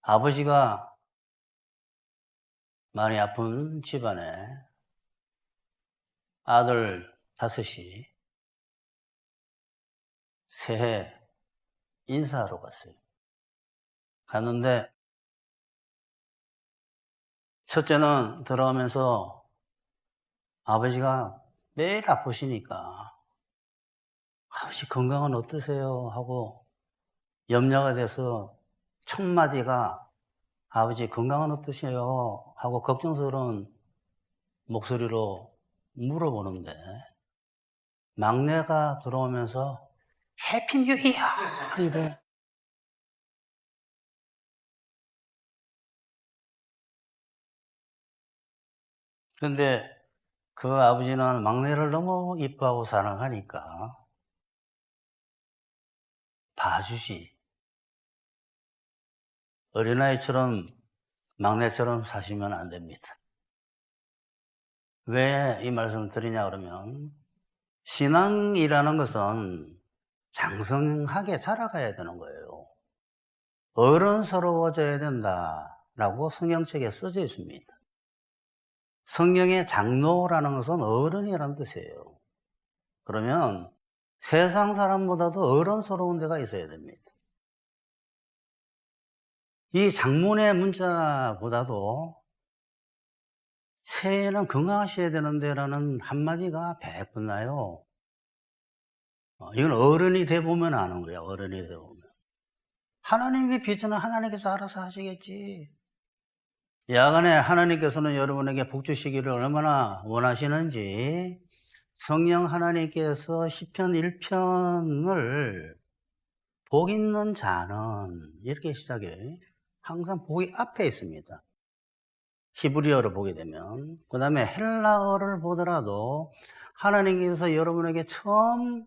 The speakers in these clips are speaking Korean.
아버지가 많이 아픈 집안에 아들 5이 새해 인사하러 갔어요. 갔는데 첫째는 들어가면서 아버지가 매일 아프시니까 아버지 건강은 어떠세요? 하고 염려가 돼서 첫 마디가 아버지 건강은 어떠세요? 하고 걱정스러운 목소리로 물어보는데 막내가 들어오면서 해피 뉴 이어! 이래. 근데 그 아버지는 막내를 너무 이뻐하고 사랑하니까 봐주지. 어린아이처럼 막내처럼 사시면 안 됩니다. 왜 이 말씀을 드리냐 그러면 신앙이라는 것은 장성하게 자라가야 되는 거예요. 어른스러워져야 된다라고 성경책에 써져 있습니다. 성경의 장로라는 것은 어른이라는 뜻이에요. 그러면 세상 사람보다도 어른스러운 데가 있어야 됩니다. 이 장문의 문자보다도 새해는 건강하셔야 되는데라는 한마디가 배분나요. 이건 어른이 돼보면 아는 거야. 어른이 돼보면. 하나님의 빚은 하나님께서 알아서 하시겠지. 야간에 하나님께서는 여러분에게 복 주시기를 얼마나 원하시는지 성령 하나님께서 시편 1편을 복 있는 자는 이렇게 시작해. 항상 복이 앞에 있습니다. 히브리어를 보게 되면. 그 다음에 헬라어를 보더라도 하나님께서 여러분에게 처음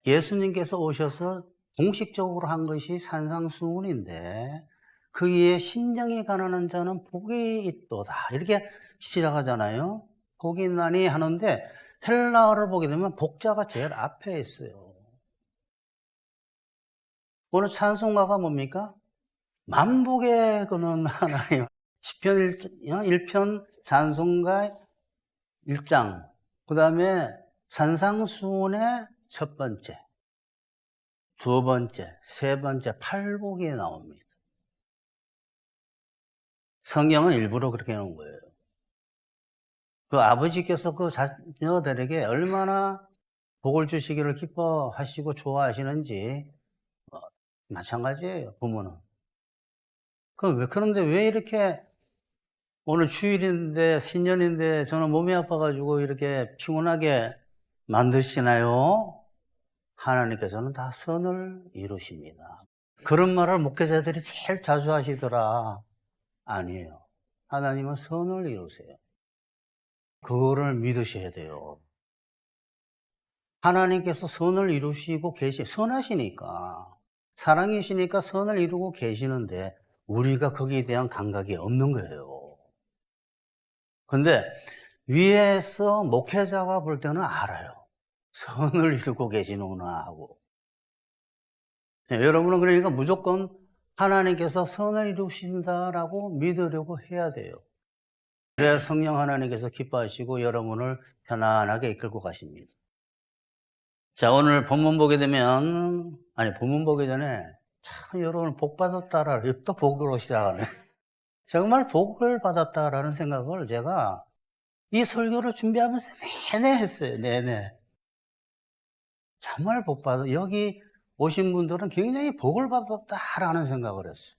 예수님께서 오셔서 공식적으로 한 것이 산상수훈인데 그의 심정이 가난한 자는 복이 있도다. 이렇게 시작하잖아요. 복이 있나니 하는데 헬라어를 보게 되면 복자가 제일 앞에 있어요. 오늘 찬송가가 뭡니까? 만복의 그는 하나님. 시편 1편 찬송가 1장. 그 다음에 산상수훈의 첫 번째, 두 번째, 세 번째, 팔복이 나옵니다. 성경은 일부러 그렇게 해놓은 거예요. 그 아버지께서 그 자녀들에게 얼마나 복을 주시기를 기뻐하시고 좋아하시는지 마찬가지예요, 부모는. 그런데 왜 이렇게 오늘 주일인데, 신년인데 저는 몸이 아파가지고 이렇게 피곤하게 만드시나요? 하나님께서는 다 선을 이루십니다. 그런 말을 목회자들이 제일 자주 하시더라. 아니에요. 하나님은 선을 이루세요. 그거를 믿으셔야 돼요. 하나님께서 선을 이루시고 선하시니까, 사랑이시니까 선을 이루고 계시는데 우리가 거기에 대한 감각이 없는 거예요. 근데 위에서 목회자가 볼 때는 알아요. 선을 이루고 계시는구나 하고. 여러분은 그러니까 무조건 하나님께서 선을 이루신다라고 믿으려고 해야 돼요. 그래야 성령 하나님께서 기뻐하시고 여러분을 편안하게 이끌고 가십니다. 자, 오늘 본문 보게 되면, 본문 보기 전에 참 여러분 복 받았다라, 또 복으로 시작하네. 정말 복을 받았다라는 생각을 제가 이 설교를 준비하면서 내내 했어요. 내내. 정말 복 받아. 여기 오신 분들은 굉장히 복을 받았다라는 생각을 했어요.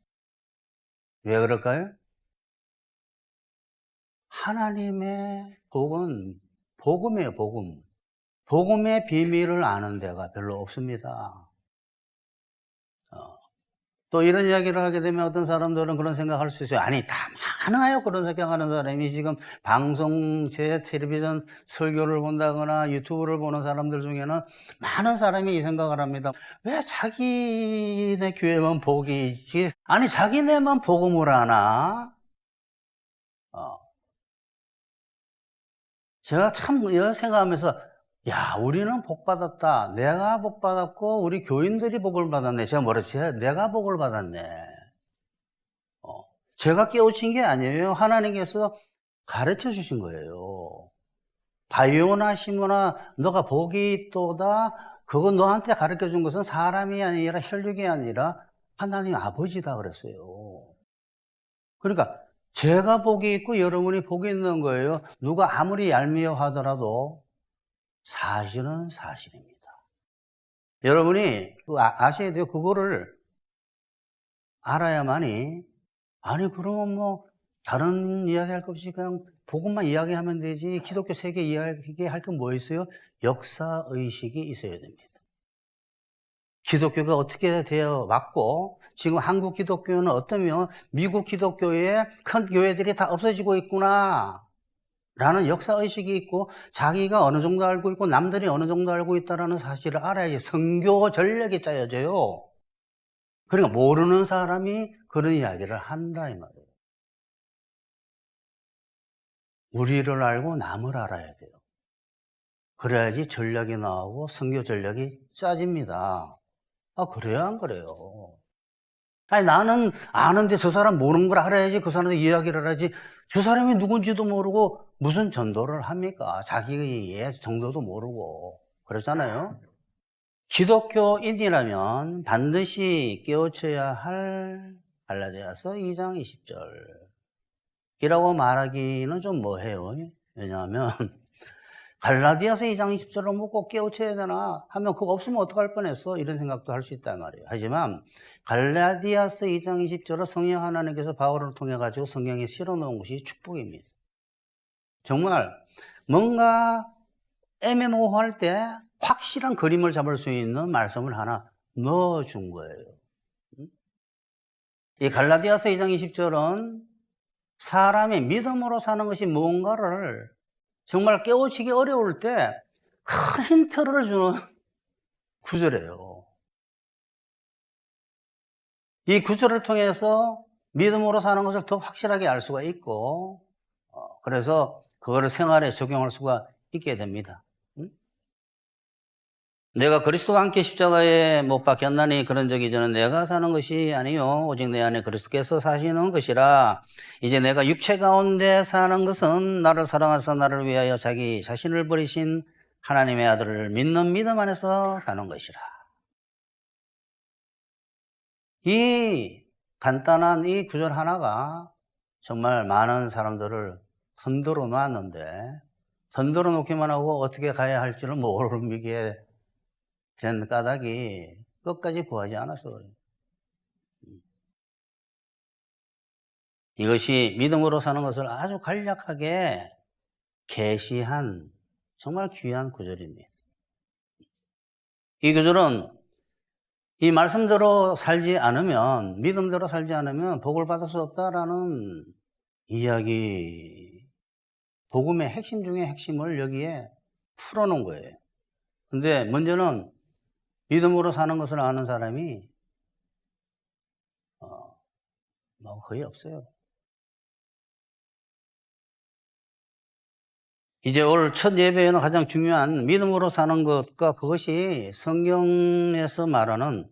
왜 그럴까요? 하나님의 복은 복음이에요, 복음. 복음의 비밀을 아는 데가 별로 없습니다. 또 이런 이야기를 하게 되면 어떤 사람들은 그런 생각할 수 있어요. 아니, 다 많아요. 그런 생각하는 사람이 지금 방송, 텔레비전 설교를 본다거나 유튜브를 보는 사람들 중에는 많은 사람이 이 생각을 합니다. 왜 자기네 교회만 복이 있지? 아니, 자기네만 복음을 하나? 제가 참 생각하면서 야, 우리는 복 받았다. 내가 복 받았고 우리 교인들이 복을 받았네. 제가 뭐랬지? 내가 복을 받았네. 제가 깨우친 게 아니에요. 하나님께서 가르쳐 주신 거예요. 바요나 시모나 너가 복이 있도다. 그건 너한테 가르쳐 준 것은 사람이 아니라 혈육이 아니라 하나님 아버지다 그랬어요. 그러니까 제가 복이 있고 여러분이 복이 있는 거예요. 누가 아무리 얄미워 하더라도 사실은 사실입니다. 여러분이 아셔야 돼요. 그거를 알아야만이, 아니 그러면 뭐 다른 이야기할 것 없이 그냥 복음만 이야기하면 되지, 기독교 세계 이야기할 건 뭐 있어요? 역사의식이 있어야 됩니다. 기독교가 어떻게 되어 왔고, 지금 한국 기독교는 어떠면 미국 기독교의 큰 교회들이 다 없어지고 있구나 라는 역사의식이 있고, 자기가 어느 정도 알고 있고 남들이 어느 정도 알고 있다는 사실을 알아야지 선교 전략이 짜여져요. 그러니까 모르는 사람이 그런 이야기를 한다 이 말이에요. 우리를 알고 남을 알아야 돼요. 그래야지 전략이 나오고 선교 전략이 짜집니다. 아, 그래요, 안 그래요? 아니, 나는 아는데 저 사람 모르는 걸 알아야지, 그 사람한테 이야기를 하지. 저 사람이 누군지도 모르고 무슨 전도를 합니까? 자기의 정도도 모르고. 그렇잖아요? 기독교인이라면 반드시 깨우쳐야 할 갈라디아서 2장 20절이라고 말하기는 좀 뭐해요. 왜냐하면 갈라디아서 2장 20절로 뭐 꼭 깨우쳐야 되나 하면 그거 없으면 어떡할 뻔했어, 이런 생각도 할 수 있단 말이에요. 하지만 갈라디아서 2장 20절은 성령 하나님께서 바울을 통해 가지고 성경에 실어놓은 것이 축복입니다. 정말 뭔가 애매모호할 때 확실한 그림을 잡을 수 있는 말씀을 하나 넣어준 거예요. 이 갈라디아서 2장 20절은 사람이 믿음으로 사는 것이 뭔가를 정말 깨우치기 어려울 때 큰 힌트를 주는 구절이에요. 이 구절을 통해서 믿음으로 사는 것을 더 확실하게 알 수가 있고, 그래서 그거를 생활에 적용할 수가 있게 됩니다. 내가 그리스도와 함께 십자가에 못 박혔나니 그런 적이 저는 내가 사는 것이 아니요 오직 내 안에 그리스도께서 사시는 것이라. 이제 내가 육체 가운데 사는 것은 나를 사랑하사 나를 위하여 자기 자신을 버리신 하나님의 아들을 믿는 믿음 안에서 사는 것이라. 이 간단한 이 구절 하나가 정말 많은 사람들을 흔들어 놨는데, 흔들어 놓기만 하고 어떻게 가야 할지를 모르게 된 까닭이 끝까지 구하지 않아서 그래요. 이것이 믿음으로 사는 것을 아주 간략하게 계시한 정말 귀한 구절입니다. 이 구절은 이 말씀대로 살지 않으면, 믿음대로 살지 않으면 복을 받을 수 없다라는 이야기, 복음의 핵심 중에 핵심을 여기에 풀어놓은 거예요. 근데 문제는 믿음으로 사는 것을 아는 사람이 거의 없어요. 이제 올 첫 예배에는 가장 중요한 믿음으로 사는 것과 그것이 성경에서 말하는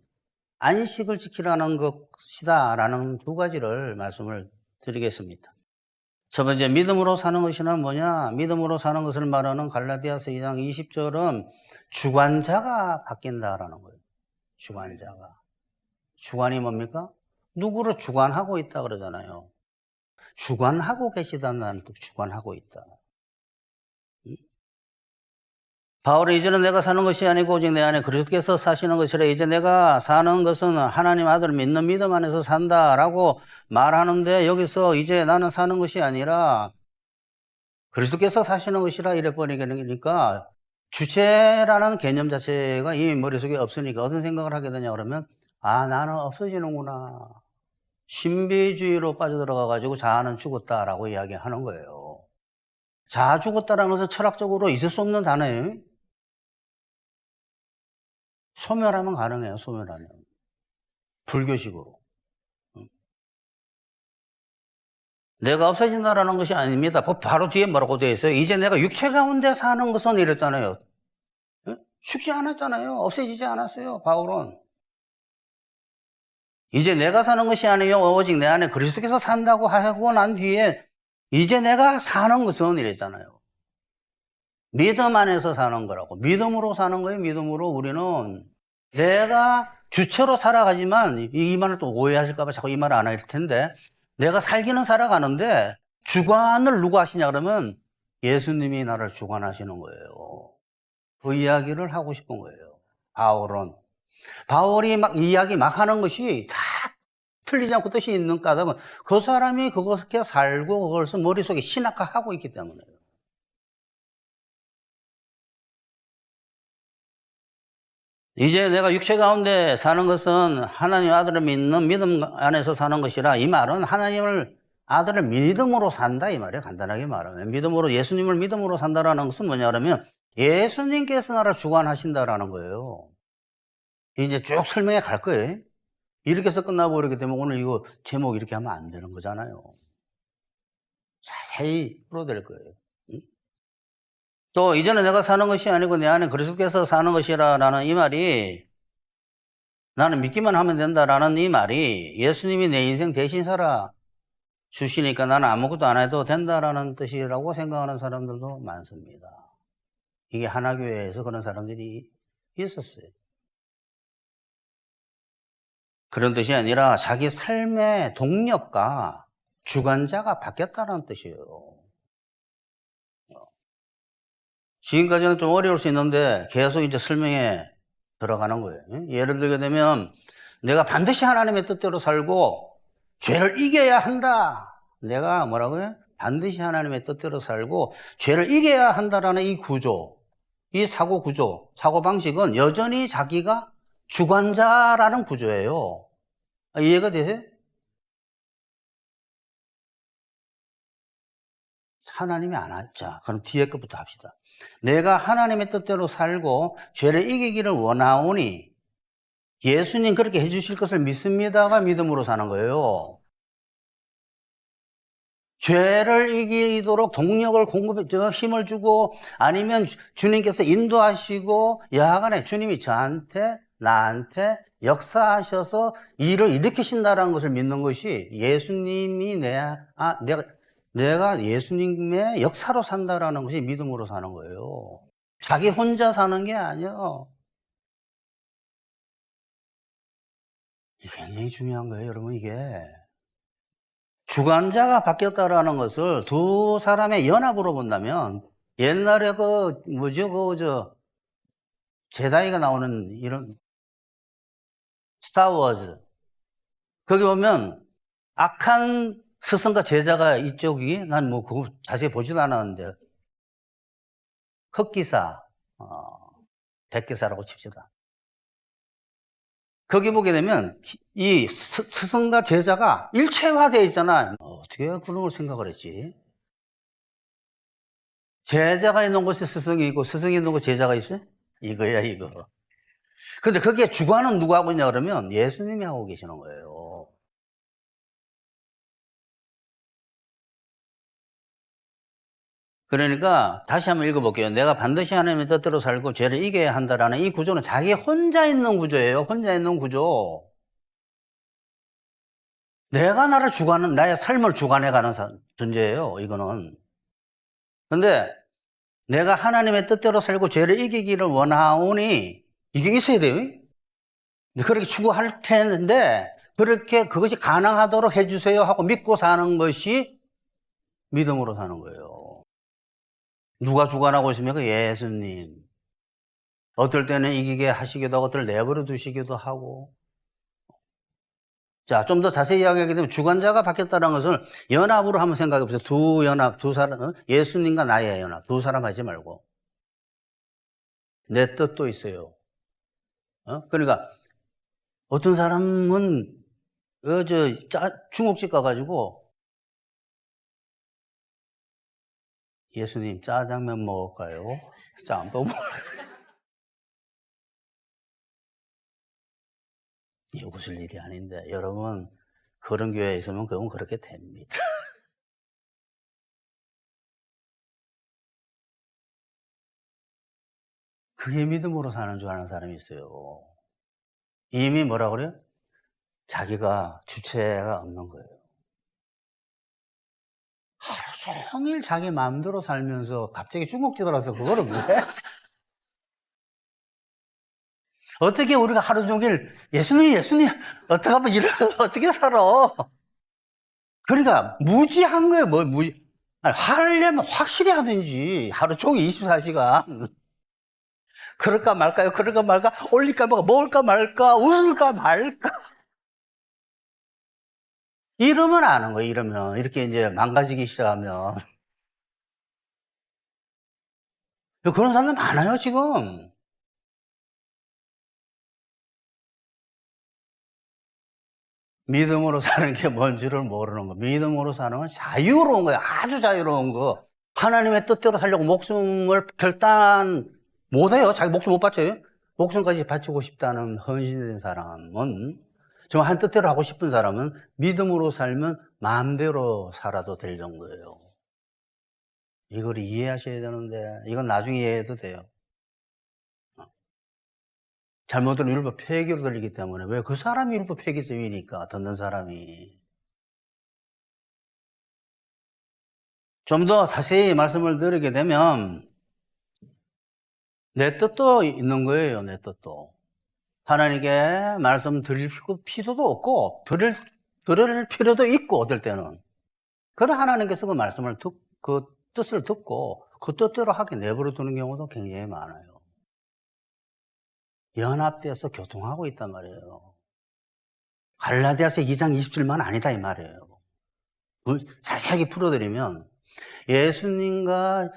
안식을 지키라는 것이다라는 두 가지를 말씀을 드리겠습니다. 첫 번째, 믿음으로 사는 것이란 뭐냐? 믿음으로 사는 것을 말하는 갈라디아서 2장 20절은 주관자가 바뀐다라는 거예요. 주관자가. 주관이 뭡니까? 누구를 주관하고 있다 그러잖아요. 주관하고 계시다는 뜻, 주관하고 있다. 바울은 이제는 내가 사는 것이 아니고 오직 내 안에 그리스도께서 사시는 것이라. 이제 내가 사는 것은 하나님 아들을 믿는 믿음 안에서 산다라고 말하는데, 여기서 이제 나는 사는 것이 아니라 그리스도께서 사시는 것이라 이래 버리니까 주체라는 개념 자체가 이미 머릿속에 없으니까 어떤 생각을 하게 되냐 그러면, 아, 나는 없어지는구나. 신비주의로 빠져들어가가지고 자아는 죽었다라고 이야기하는 거예요. 자아 죽었다라는 것은 철학적으로 있을 수 없는 단어예요. 소멸하면 가능해요, 소멸하면. 불교식으로. 내가 없어진다라는 것이 아닙니다. 바로 뒤에 뭐라고 되어 있어요? 이제 내가 육체 가운데 사는 것은 이랬잖아요. 죽지 않았잖아요. 없어지지 않았어요, 바울은. 이제 내가 사는 것이 아니요 오직 내 안에 그리스도께서 산다고 하고 난 뒤에 이제 내가 사는 것은 이랬잖아요. 믿음 안에서 사는 거라고. 믿음으로 사는 거예요. 믿음으로. 우리는 내가 주체로 살아가지만, 이 말을 또 오해하실까봐 자꾸 이 말을 안 할 텐데, 내가 살기는 살아가는데 주관을 누가 하시냐 그러면 예수님이 나를 주관하시는 거예요. 그 이야기를 하고 싶은 거예요. 바울이 막 이야기 막 하는 것이 다 틀리지 않고 뜻이 있는 까닭은 그 사람이 그것을 살고 그것을 머릿속에 신학화하고 있기 때문에요. 이제 내가 육체 가운데 사는 것은 하나님 아들을 믿는 믿음 안에서 사는 것이라, 이 말은 하나님을 아들을 믿음으로 산다 이 말이에요. 간단하게 말하면 믿음으로, 예수님을 믿음으로 산다라는 것은 뭐냐 그러면 예수님께서 나를 주관하신다라는 거예요. 이제 쭉 설명해 갈 거예요. 이렇게 해서 끝나버리기 때문에 오늘 이거 제목 이렇게 하면 안 되는 거잖아요. 자세히 풀어드릴 거예요. 또 이제는 내가 사는 것이 아니고 내 안에 그리스도께서 사는 것이라는 이 말이, 나는 믿기만 하면 된다라는 이 말이 예수님이 내 인생 대신 살아 주시니까 나는 아무것도 안 해도 된다라는 뜻이라고 생각하는 사람들도 많습니다. 이게 하나교회에서 그런 사람들이 있었어요. 그런 뜻이 아니라 자기 삶의 동력과 주관자가 바뀌었다는 뜻이에요. 지금까지는 좀 어려울 수 있는데 계속 이제 설명에 들어가는 거예요. 예를 들게 되면 내가 반드시 하나님의 뜻대로 살고 죄를 이겨야 한다. 내가 뭐라고요? 반드시 하나님의 뜻대로 살고 죄를 이겨야 한다라는 이 구조, 이 사고 구조, 사고 방식은 여전히 자기가 주관자라는 구조예요. 이해가 되세요? 하나님이 안 하자. 그럼 뒤에 것부터 합시다. 내가 하나님의 뜻대로 살고 죄를 이기기를 원하오니 예수님 그렇게 해주실 것을 믿습니다가 믿음으로 사는 거예요. 죄를 이기도록 동력을 공급해, 힘을 주고 아니면 주님께서 인도하시고 여하간에 주님이 저한테, 나한테 역사하셔서 일을 일으키신다라는 것을 믿는 것이 예수님이 내가 예수님의 역사로 산다라는 것이 믿음으로 사는 거예요. 자기 혼자 사는 게 아니에요. 이게 굉장히 중요한 거예요, 여러분. 이게 주관자가 바뀌었다라는 것을 두 사람의 연합으로 본다면, 옛날에 제다이가 나오는 이런 스타워즈, 거기 보면 악한 스승과 제자가 이쪽이, 난 뭐 그거 자세히 보지도 않았는데, 흑기사, 백기사라고 칩시다. 거기 보게 되면 이 스승과 제자가 일체화되어 있잖아. 어떻게 그런 걸 생각을 했지? 제자가 있는 곳에 스승이 있고 스승이 있는 곳에 제자가 있어요? 이거야 이거. 근데 거기에 주관은 누가 하고 있냐 그러면 예수님이 하고 계시는 거예요. 그러니까 다시 한번 읽어볼게요. 내가 반드시 하나님의 뜻대로 살고 죄를 이겨야 한다라는 이 구조는 자기 혼자 있는 구조예요. 혼자 있는 구조. 내가 나의 삶을 주관해가는 존재예요, 이거는. 근데 내가 하나님의 뜻대로 살고 죄를 이기기를 원하오니, 이게 있어야 돼요. 그렇게 추구할 텐데, 그것이 가능하도록 해주세요 하고 믿고 사는 것이 믿음으로 사는 거예요. 누가 주관하고 있습니까? 예수님. 어떨 때는 이기게 하시기도 하고, 어떨 때 내버려 두시기도 하고. 자, 좀 더 자세히 이야기하게 되면 주관자가 바뀌었다는 것을 연합으로 한번 생각해 보세요. 두 사람, 예수님과 나의 연합. 두 사람 하지 말고. 내 뜻도 있어요. 그러니까 어떤 사람은 중국집 가가지고 예수님 짜장면 먹을까요? 짬뽕 먹을까요? 이게 웃을 일이 아닌데 여러분, 그런 교회에 있으면 그건 그렇게 됩니다. 그게 믿음으로 사는 줄 아는 사람이 있어요. 이미 뭐라 그래요? 자기가 주체가 없는 거예요. 하루 종일 자기 마음대로 살면서 갑자기 중국지더라서 그거를 왜? 어떻게 우리가 하루 종일 예수님 어떻게 하면 어떻게 살아? 그러니까 무지한 거예요. 하려면 확실히 하든지 하루 종일 24시간 그럴까 말까요? 그럴까 말까? 올릴까 말까? 먹을까 말까? 웃을까 말까? 이러면 아는 거예요. 이러면 이렇게 이제 망가지기 시작하면 그런 사람들 많아요 지금. 믿음으로 사는 게 뭔지를 모르는 거. 믿음으로 사는 건 자유로운 거예요. 아주 자유로운 거. 하나님의 뜻대로 살려고 목숨을 결단 못해요. 자기 목숨 못 바쳐요. 목숨까지 바치고 싶다는 헌신된 사람은, 정말 한 뜻대로 하고 싶은 사람은 믿음으로 살면 마음대로 살아도 될 정도예요. 이걸 이해하셔야 되는데, 이건 나중에 이해해도 돼요. 잘못 들으면 율법 폐기로 들리기 때문에. 왜? 그 사람이 율법 폐기죄이니까, 듣는 사람이. 좀 더 자세히 말씀을 드리게 되면, 내 뜻도 있는 거예요, 내 뜻도. 하나님께 말씀 드릴 필요도 없고, 들을 필요도 있고, 어떨 때는. 그래, 하나님께서 그 말씀을 그 뜻을 듣고, 그 뜻대로 하게 내버려 두는 경우도 굉장히 많아요. 연합돼서 교통하고 있단 말이에요. 갈라디아서 2장 27만 아니다, 이 말이에요. 자세하게 풀어드리면, 예수님과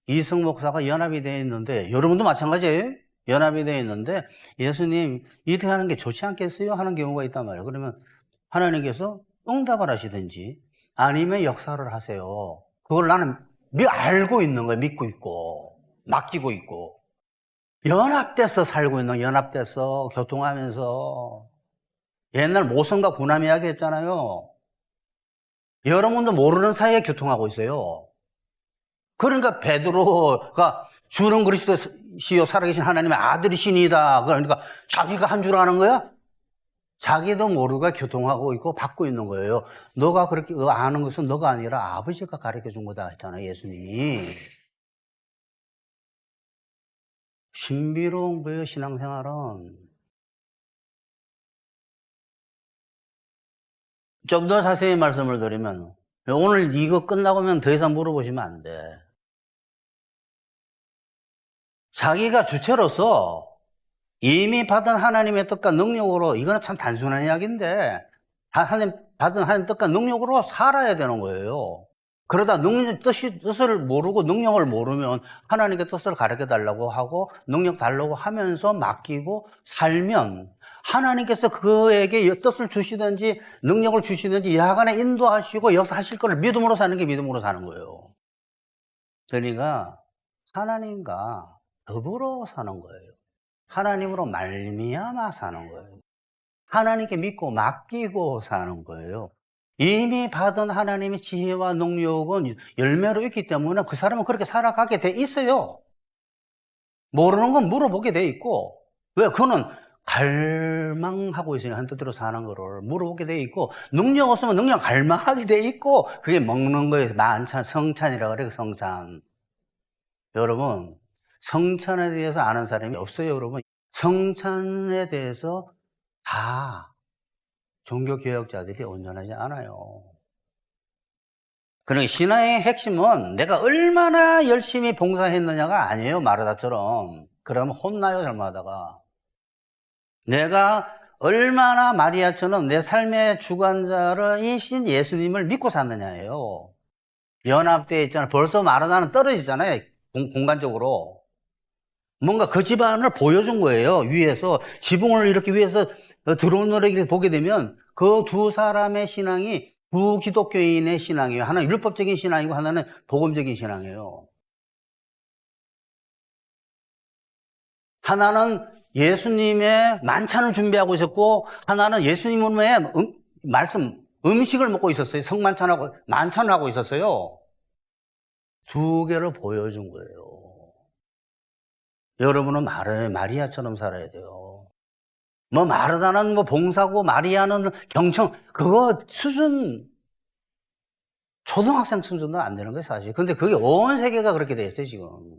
이승 목사가 연합이 되어 있는데, 여러분도 마찬가지예요. 연합이 되어 있는데, 예수님, 이렇게 하는 게 좋지 않겠어요? 하는 경우가 있단 말이에요. 그러면 하나님께서 응답을 하시든지, 아니면 역사를 하세요. 그걸 나는 알고 있는 거예요. 믿고 있고, 맡기고 있고. 연합돼서 살고 있는, 연합돼서 교통하면서. 옛날 모성과 구남 이야기 했잖아요. 여러분도 모르는 사이에 교통하고 있어요. 그러니까 베드로가 주는 그리스도시요 살아계신 하나님의 아들이시니다. 그러니까 자기가 한 줄 아는 거야? 자기도 모르고 교통하고 있고 받고 있는 거예요. 너가 그렇게 아는 것은 너가 아니라 아버지가 가르쳐 준 거다 했잖아요, 예수님이. 신비로운 거예요, 신앙생활은. 좀 더 자세히 말씀을 드리면, 오늘 이거 끝나고면 더 이상 물어보시면 안 돼. 자기가 주체로서 이미 받은 하나님의 뜻과 능력으로, 이거는 참 단순한 이야기인데, 받은 하나님의 뜻과 능력으로 살아야 되는 거예요. 그러다 뜻을 모르고 능력을 모르면 하나님의 뜻을 가르쳐 달라고 하고 능력 달라고 하면서 맡기고 살면 하나님께서 그에게 뜻을 주시든지 능력을 주시든지 야간에 인도하시고 역사하실 것을 믿음으로 사는 게 믿음으로 사는 거예요. 그러니까 하나님과 더불어 사는 거예요. 하나님으로 말미암아 사는 거예요. 하나님께 믿고 맡기고 사는 거예요. 이미 받은 하나님의 지혜와 능력은 열매로 있기 때문에 그 사람은 그렇게 살아가게 돼 있어요. 모르는 건 물어보게 돼 있고, 왜? 그거는 갈망하고 있으니 한 뜻대로 사는 거를 물어보게 돼 있고, 능력 없으면 능력 갈망하게 돼 있고, 그게 먹는 거에 만찬, 성찬이라고 그래요, 성찬. 여러분, 성찬에 대해서 아는 사람이 없어요, 여러분. 성찬에 대해서 다 종교개혁자들이 온전하지 않아요. 그러니까 신앙의 핵심은 내가 얼마나 열심히 봉사했느냐가 아니에요, 마르다처럼. 그러면 혼나요, 잘못하다가. 내가 얼마나 마리아처럼 내 삶의 주관자이신 예수님을 믿고 샀느냐예요. 연합되어 있잖아요. 벌써 마르다는 떨어지잖아요, 공간적으로. 뭔가 그 집안을 보여준 거예요. 위에서 지붕을 이렇게 위에서 들어온 노래를 보게 되면 그 두 사람의 신앙이 두 기독교인의 신앙이에요. 하나는 율법적인 신앙이고 하나는 복음적인 신앙이에요. 하나는 예수님의 만찬을 준비하고 있었고 하나는 예수님의 음식을 먹고 있었어요. 성만찬하고 만찬을 하고 있었어요. 두 개를 보여준 거예요. 여러분은 마리아처럼 살아야 돼요. 뭐 마르다는 뭐 봉사고 마리아는 경청, 그거 수준, 초등학생 수준도 안 되는 거예요, 사실. 근데 그게 온 세계가 그렇게 돼 있어요, 지금.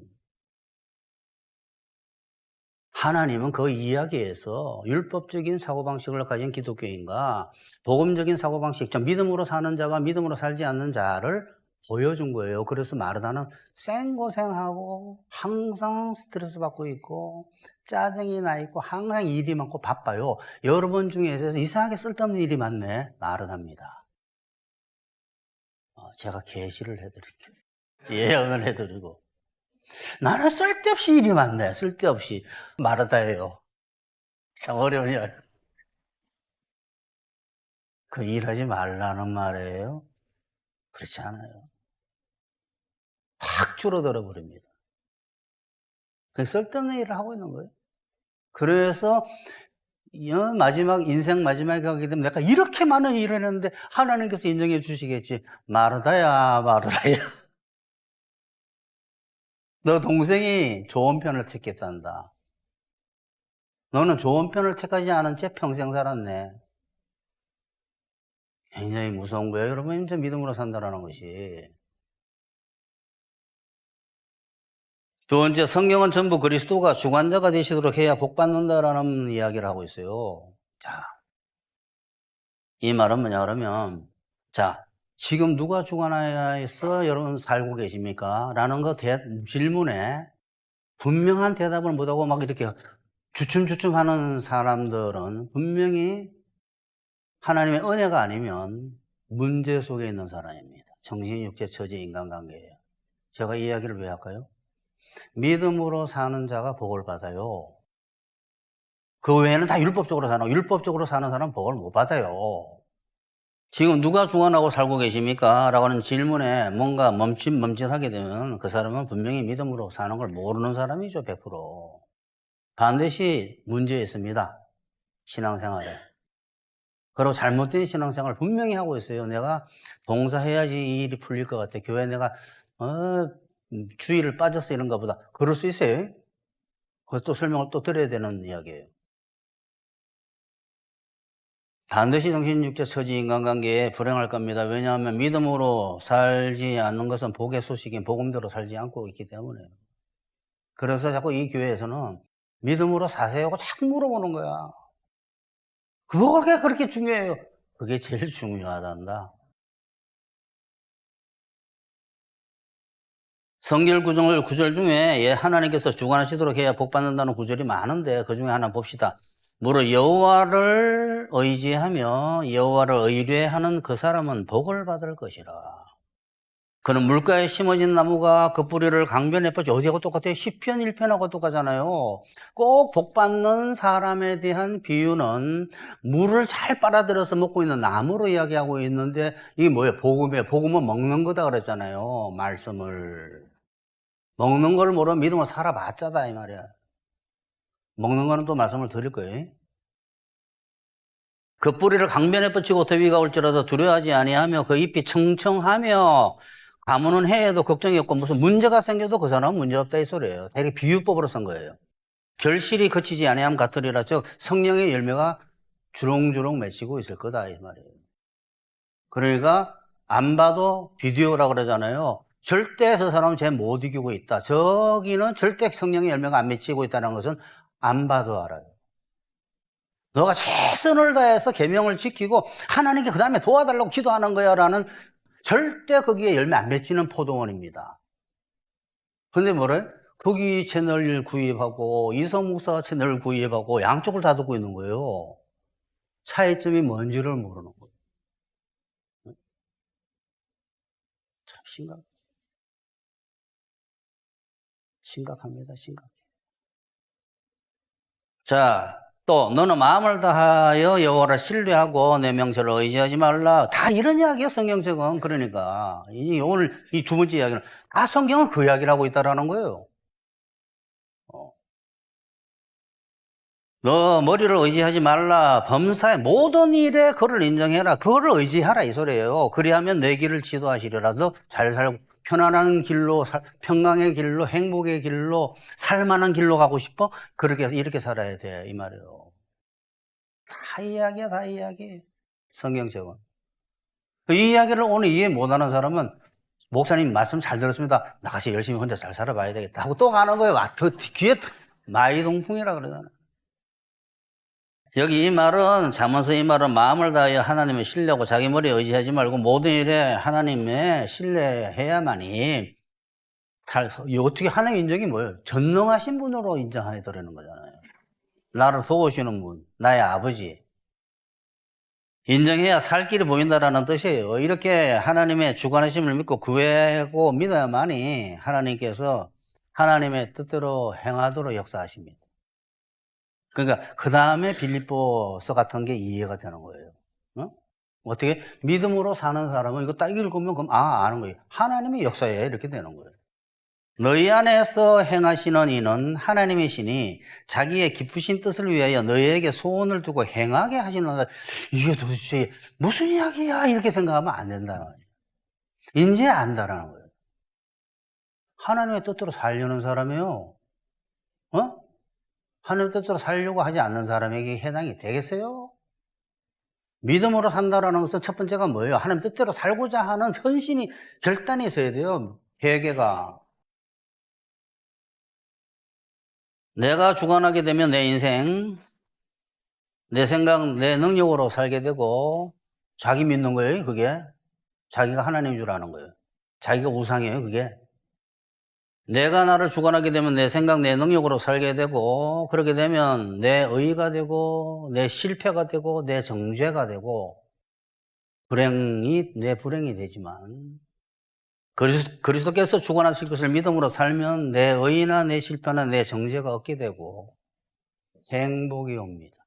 하나님은 그 이야기에서 율법적인 사고방식을 가진 기독교인과 복음적인 사고방식, 믿음으로 사는 자와 믿음으로 살지 않는 자를 보여준 거예요. 그래서 마르다는 생고생하고 항상 스트레스 받고 있고 짜증이 나 있고 항상 일이 많고 바빠요. 여러분 중에서 이상하게 쓸데없는 일이 많네. 마르다입니다. 제가 계시를 해드릴게요. 예언을 해드리고. 나는 쓸데없이 일이 많네. 쓸데없이. 마르다예요. 참 어려운 일. 그 일하지 말라는 말이에요? 그렇지 않아요. 확 줄어들어 버립니다. 그 쓸데없는 일을 하고 있는 거예요. 그래서 인생 마지막에 가게 되면 내가 이렇게 많은 일을 했는데 하나님께서 인정해 주시겠지. 마르다야, 마르다야. 너 동생이 좋은 편을 택했단다. 너는 좋은 편을 택하지 않은 채 평생 살았네. 굉장히 무서운 거예요. 여러분, 이제 믿음으로 산다라는 것이. 두 번째, 성경은 전부 그리스도가 주관자가 되시도록 해야 복받는다라는 이야기를 하고 있어요. 자, 이 말은 뭐냐 그러면, 자, 지금 누가 주관하여서 여러분 살고 계십니까? 라는 거 질문에 분명한 대답을 못하고 막 이렇게 주춤주춤 하는 사람들은 분명히 하나님의 은혜가 아니면 문제 속에 있는 사람입니다. 정신, 육체, 처지, 인간관계예요. 제가 이 이야기를 왜 할까요? 믿음으로 사는 자가 복을 받아요. 그 외에는 다 율법적으로 사는, 율법적으로 사는 사람은 복을 못 받아요. 지금 누가 주관하고 살고 계십니까? 라고 하는 질문에 뭔가 멈칫하게 되면 그 사람은 분명히 믿음으로 사는 걸 모르는 사람이죠, 100%. 반드시 문제 있습니다. 신앙생활에. 그리고 잘못된 신앙생활을 분명히 하고 있어요. 내가 봉사해야지 이 일이 풀릴 것 같아. 교회 내가 주의를 빠졌어 이런가 보다. 그럴 수 있어요. 그래서 또 설명을 또 드려야 되는 이야기예요. 반드시 정신, 육체, 처지, 인간관계에 불행할 겁니다. 왜냐하면 믿음으로 살지 않는 것은 복의 소식인 복음대로 살지 않고 있기 때문에. 그래서 자꾸 이 교회에서는 믿음으로 사세요고 자꾸 물어보는 거야. 뭐가 그렇게 중요해요? 그게 제일 중요하단다. 성결 구절 중에 하나님께서 주관하시도록 해야 복 받는다는 구절이 많은데 그 중에 하나 봅시다. 무릇 여호와를 의지하며 여호와를 의뢰하는 그 사람은 복을 받을 것이라. 그는 물가에 심어진 나무가 그 뿌리를 강변에 뻗지. 어디하고 똑같아요? 시편 1편하고 똑같잖아요. 꼭 복받는 사람에 대한 비유는 물을 잘 빨아들여서 먹고 있는 나무로 이야기하고 있는데 이게 뭐예요? 복음은 먹는 거다 그랬잖아요. 말씀을. 먹는 걸 모르면 믿음을 살아봤자다 이 말이야. 먹는 거는 또 말씀을 드릴 거예요. 그 뿌리를 강변에 뻗치고 더위가 올지라도 두려워하지 아니하며 그 잎이 청청하며 가무는 해에도 걱정이 없고 무슨 문제가 생겨도 그 사람은 문제없다 이 소리예요. 되게 비유법으로 쓴 거예요. 결실이 거치지 아니함 같으리라. 즉 성령의 열매가 주렁주렁 맺히고 있을 거다 이 말이에요. 그러니까 안 봐도 비디오라고 그러잖아요. 절대 저 사람은 쟤 못 이기고 있다. 저기는 절대 성령의 열매가 안 맺히고 있다는 것은 안 봐도 알아요. 너가 최선을 다해서 계명을 지키고 하나님께 그 다음에 도와달라고 기도하는 거야 라는 절대 거기에 열매 안 맺히는 포도원입니다. 근데 뭐래? 거기 채널 구입하고 이성 목사 채널 구입하고 양쪽을 다 듣고 있는 거예요. 차이점이 뭔지를 모르는 거예요. 참 심각합니다. 심각해. 자, 또 너는 마음을 다하여 여호와를 신뢰하고 내 명철을 의지하지 말라. 다 이런 이야기예요, 성경책은. 그러니까 오늘 이 두 번째 이야기는 다 성경은 그 이야기를 하고 있다라는 거예요. 너 머리를 의지하지 말라. 범사의 모든 일에 그를 인정해라. 그거를 의지하라 이 소리예요. 그리하면 내 길을 지도하시리라. 너 잘 살고 편안한 길로, 평강의 길로, 행복의 길로, 살만한 길로 가고 싶어? 이렇게 살아야 돼 이 말이에요. 다 이야기야, 다 이야기. 성경책은. 이 이야기를 오늘 이해 못하는 사람은 목사님 말씀 잘 들었습니다. 나가서 열심히 혼자 잘 살아봐야 되겠다 하고 또 가는 거예요. 더 귀에 마이동풍이라 그러잖아요. 여기 이 말은, 잠언서 이 말은 마음을 다하여 하나님을 신뢰하고 자기 머리에 의지하지 말고 모든 일에 하나님의 신뢰해야만이 어떻게 하나님 인정이 뭐예요? 전능하신 분으로 인정해드리는 거잖아요. 나를 도우시는 분, 나의 아버지. 인정해야 살 길이 보인다라는 뜻이에요. 이렇게 하나님의 주관하심을 믿고 구하고 믿어야만이 하나님께서 하나님의 뜻대로 행하도록 역사하십니다. 그러니까 그 다음에 빌립보서 같은 게 이해가 되는 거예요. 어떻게 믿음으로 사는 사람은 이거 딱 읽으면 그럼 아는 거예요. 하나님의 역사에 이렇게 되는 거예요. 너희 안에서 행하시는 이는 하나님이시니 자기의 기쁘신 뜻을 위하여 너희에게 소원을 두고 행하게 하시는, 이게 도대체 무슨 이야기야 이렇게 생각하면 안 된다는 거예요. 이제 안다라는 거예요. 하나님의 뜻대로 살려는 사람이요, 하나님의 뜻대로 살려고 하지 않는 사람에게 해당이 되겠어요? 믿음으로 산다라는 것은 첫 번째가 뭐예요? 하나님 뜻대로 살고자 하는 헌신이, 결단이 있어야 돼요. 회개가. 내가 주관하게 되면 내 인생, 내 생각, 내 능력으로 살게 되고, 자기 믿는 거예요, 그게. 자기가 하나님인 줄 아는 거예요. 자기가 우상이에요, 그게. 내가 나를 주관하게 되면 내 생각, 내 능력으로 살게 되고, 그렇게 되면 내 의가 되고, 내 실패가 되고, 내 정죄가 되고, 내 불행이 되지만, 그리스도께서 주관하실 것을 믿음으로 살면 내 의나 내 실패나 내 정죄가 없게 되고 행복이 옵니다.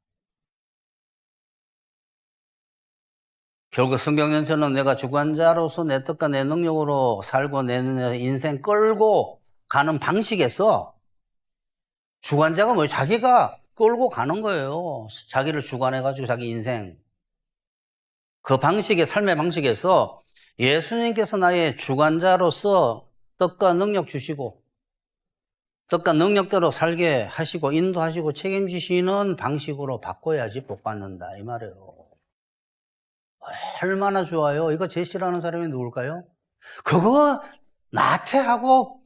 결국 성경 전체는 내가 주관자로서 내 뜻과 내 능력으로 살고 내 인생 끌고 가는 방식에서, 주관자가 뭐예요? 자기가 끌고 가는 거예요. 자기를 주관해가지고 자기 인생. 그 방식의 삶의 방식에서 예수님께서 나의 주관자로서 뜻과 능력 주시고 뜻과 능력대로 살게 하시고 인도하시고 책임지시는 방식으로 바꿔야지 복 받는다 이 말이에요. 얼마나 좋아요. 이거 제시라는 사람이 누굴까요? 그거 나태하고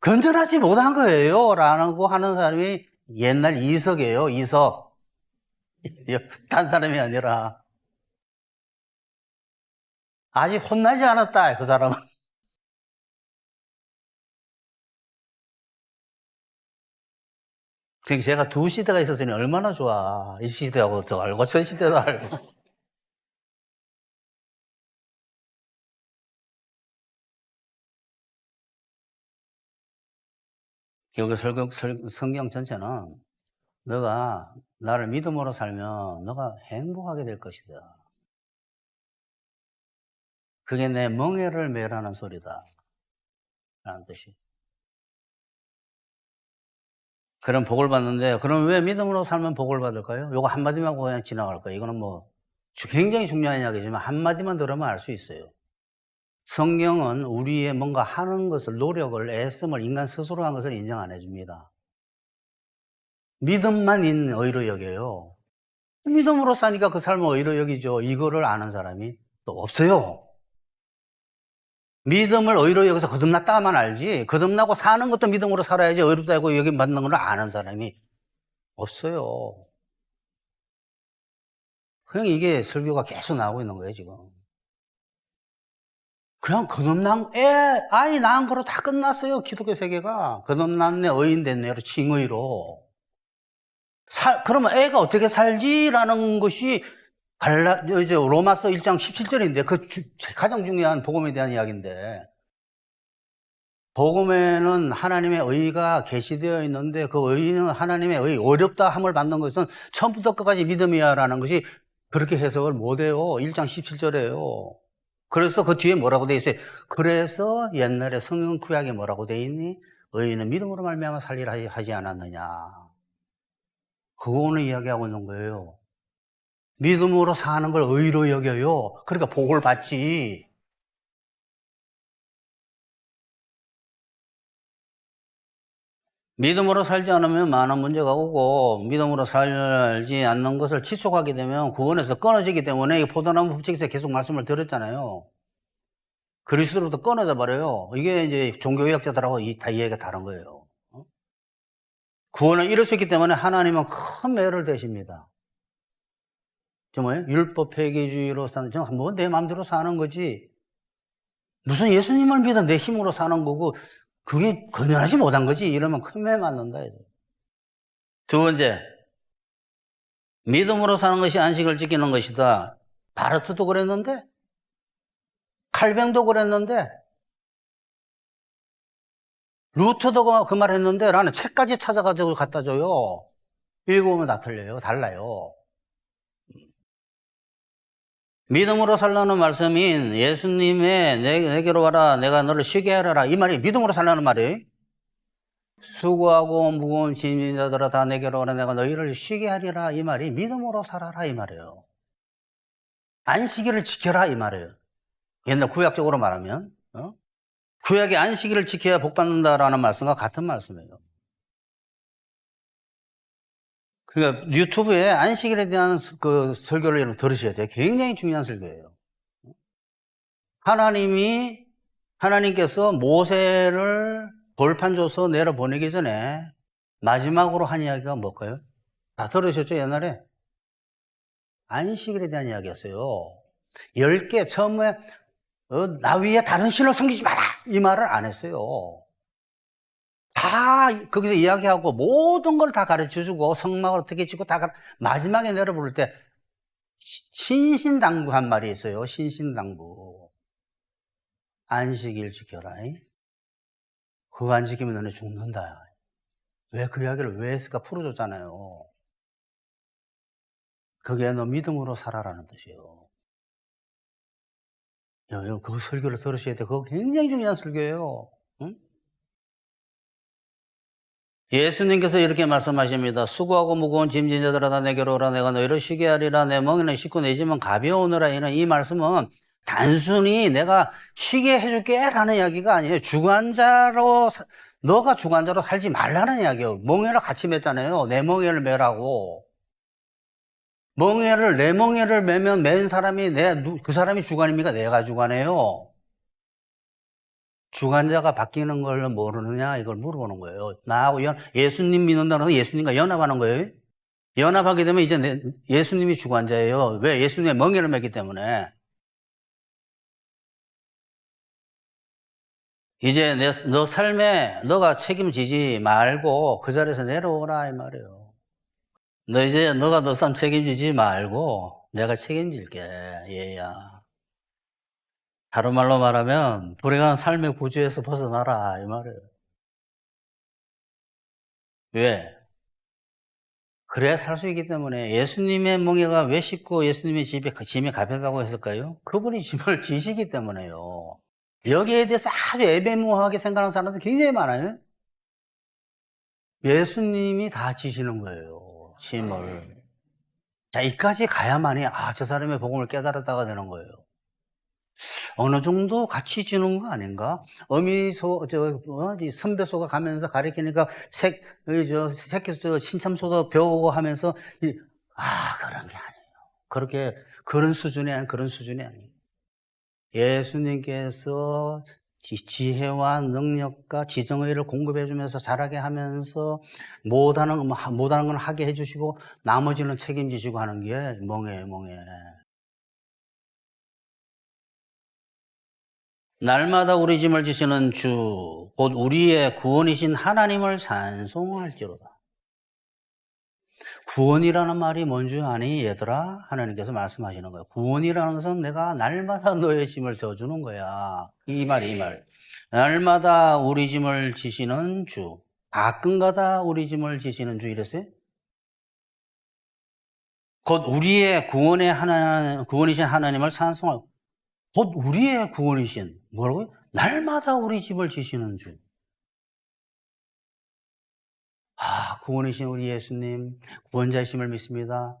건전하지 못한 거예요 라고 하는 사람이 옛날 이석이에요. 이석. 딴 사람이 아니라. 아직 혼나지 않았다, 그 사람은. 그러니까 제가 두 시대가 있었으니 얼마나 좋아. 이 시대하고 또 알고 저 시대도 알고. 결국 성경 전체는 너가 나를 믿음으로 살면 너가 행복하게 될 것이다. 그게 내 멍에를 매라는 소리다 라는 뜻이. 그런 복을 받는데, 그럼 왜 믿음으로 살면 복을 받을까요? 요거 한마디만 하고 그냥 지나갈 거예요. 이거는 뭐 굉장히 중요한 이야기지만 한마디만 들으면 알 수 있어요. 성경은 우리의 뭔가 하는 것을, 노력을, 애씀을 인간 스스로 한 것을 인정 안 해줍니다. 믿음만 있는 의로 여겨요. 믿음으로 사니까 그 삶을 의로 여기죠. 이거를 아는 사람이 또 없어요. 믿음을 의로 여기서 거듭났다만 알지, 거듭나고 사는 것도 믿음으로 살아야지 의롭다고 여기 받는 걸 아는 사람이 없어요. 그냥 이게 설교가 계속 나오고 있는 거예요, 지금. 그냥 아이 낳은 거로 다 끝났어요, 기독교 세계가. 거듭났네, 의인 됐네로, 칭의로. 그러면 애가 어떻게 살지라는 것이 이제 로마서 1장 17절인데, 가장 중요한 복음에 대한 이야기인데, 복음에는 하나님의 의가 계시되어 있는데, 그 의는 하나님의 어렵다 함을 받는 것은 처음부터 끝까지 믿음이야라는 것이 그렇게 해석을 못해요. 1장 17절에요. 그래서 그 뒤에 뭐라고 돼 있어요? 그래서 옛날에 성경 구약에 뭐라고 돼 있니? 의인은 믿음으로 말미암아 살리라 하지 않았느냐. 그거 오늘 이야기하고 있는 거예요. 믿음으로 사는 걸 의로 여겨요. 그러니까 복을 받지. 믿음으로 살지 않으면 많은 문제가 오고 믿음으로 살지 않는 것을 지속하게 되면 구원에서 끊어지기 때문에 이 포도나무 법칙에서 계속 말씀을 드렸잖아요. 그리스도로부터 끊어져 버려요. 이게 이제 종교개혁자들하고 다 이해가 다른 거예요. 구원을 이룰 수 있기 때문에 하나님은 큰 매를 대십니다. 정말 율법 폐기주의로 사는, 뭐 내 마음대로 사는 거지. 무슨 예수님을 믿어 내 힘으로 사는 거고 그게 건전하지 못한 거지. 이러면 큰 매 맞는다. 두 번째, 믿음으로 사는 것이 안식을 지키는 것이다. 바르트도 그랬는데, 칼뱅도 그랬는데, 루터도 그 말 했는데 나는 책까지 찾아가지고 갖다 줘요. 읽어보면 다 틀려요. 달라요. 믿음으로 살라는 말씀인 예수님의 내게로 와라 내가 너를 쉬게 하라 이 말이 믿음으로 살라는 말이에요. 수고하고 무거운 짐진 자들아 다 내게로 와라 내가 너희를 쉬게 하리라 이 말이 믿음으로 살아라 이 말이에요. 안식일을 지켜라 이 말이에요. 옛날 구약적으로 말하면 구약의 안식일을 지켜야 복받는다라는 말씀과 같은 말씀이에요. 그러니까 유튜브에 안식일에 대한 그 설교를 여러분 들으셔야 돼요. 굉장히 중요한 설교예요. 하나님께서 모세를 돌판 줘서 내려보내기 전에 마지막으로 한 이야기가 뭘까요? 다 들으셨죠, 옛날에? 안식일에 대한 이야기였어요. 10개, 처음에 나 위에 다른 신을 섬기지 마라! 이 말을 안 했어요. 다 거기서 이야기하고 모든 걸 다 가르쳐주고 성막을 어떻게 짓고 다 마지막에 내려부를 때 신신당부한 말이 있어요. 신신당부. 안식일 지켜라. 그거 안 지키면 너네 죽는다. 왜 그 이야기를 왜 했을까 풀어줬잖아요. 그게 너 믿음으로 살아라는 뜻이에요. 그 설교를 들으셔야 돼. 그거 굉장히 중요한 설교예요. 응? 예수님께서 이렇게 말씀하십니다. 수고하고 무거운 짐진 자들아 다 내게로 오라 내가 너희를 쉬게 하리라 내 멍에는 씻고 내 짐은 가벼우느라 이는 이 말씀은 단순히 내가 쉬게 해줄게 라는 이야기가 아니에요. 너가 주관자로 살지 말라는 이야기예요. 멍에를 같이 맸잖아요. 내 멍에를 매라고. 내 멍에를 매면 맨 사람이 그 사람이 주관입니까? 내가 주관해요. 주관자가 바뀌는 걸 모르느냐 이걸 물어보는 거예요. 나하고 예수님 믿는다는 건 예수님과 연합하는 거예요. 연합하게 되면 이제 예수님이 주관자예요. 왜? 예수님의 멍에를 맸기 때문에. 이제 너 삶에 너가 책임지지 말고 그 자리에서 내려오라 이 말이에요. 너가 너 삶 책임지지 말고 내가 책임질게 얘야. 다른 말로 말하면 불행한 삶의 구조에서 벗어나라 이 말이에요. 왜? 그래야 살 수 있기 때문에. 예수님의 멍에가 왜 쉽고 예수님의 짐이 가볍다고 했을까요? 그분이 짐을 지시기 때문에요. 여기에 대해서 아주 애매모호하게 생각하는 사람들 굉장히 많아요. 예수님이 다 지시는 거예요. 짐을. 자, 이까지 가야만이 저 사람의 복음을 깨달았다가 되는 거예요. 어느 정도 같이 지는 거 아닌가? 선배소가 가면서 가르치니까 새끼 신참소도 배우고 하면서 그런 게 아니에요. 그런 수준이 아니에요. 예수님께서 지혜와 능력과 지정의를 공급해 주면서 자라게 하면서 못하는 건 하게 해주시고 나머지는 책임지시고 하는 게 멍에. 날마다 우리 짐을 지시는 주, 곧 우리의 구원이신 하나님을 찬송할지로다. 구원이라는 말이 뭔지 아니 얘들아? 하나님께서 말씀하시는 거예요. 구원이라는 것은 내가 날마다 너의 짐을 져주는 거야. 이 말. 날마다 우리 짐을 지시는 주. 가끔가다 우리 짐을 지시는 주 이랬어요? 곧 우리의 구원이신 하나님을 찬송하고 곧 우리의 구원이신 뭐라고요? 날마다 우리 짐을 지시는 주. 구원이신 우리 예수님, 구원자이심을 믿습니다.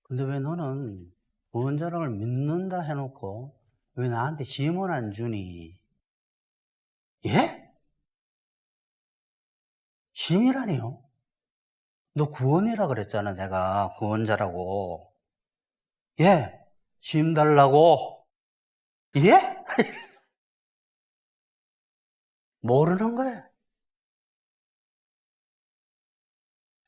근데 왜 너는 구원자를 믿는다 해놓고 왜 나한테 짐을 안 주니? 예? 짐이라니요? 너 구원이라 그랬잖아, 내가. 구원자라고. 예, 짐 달라고. 예? 모르는 거야.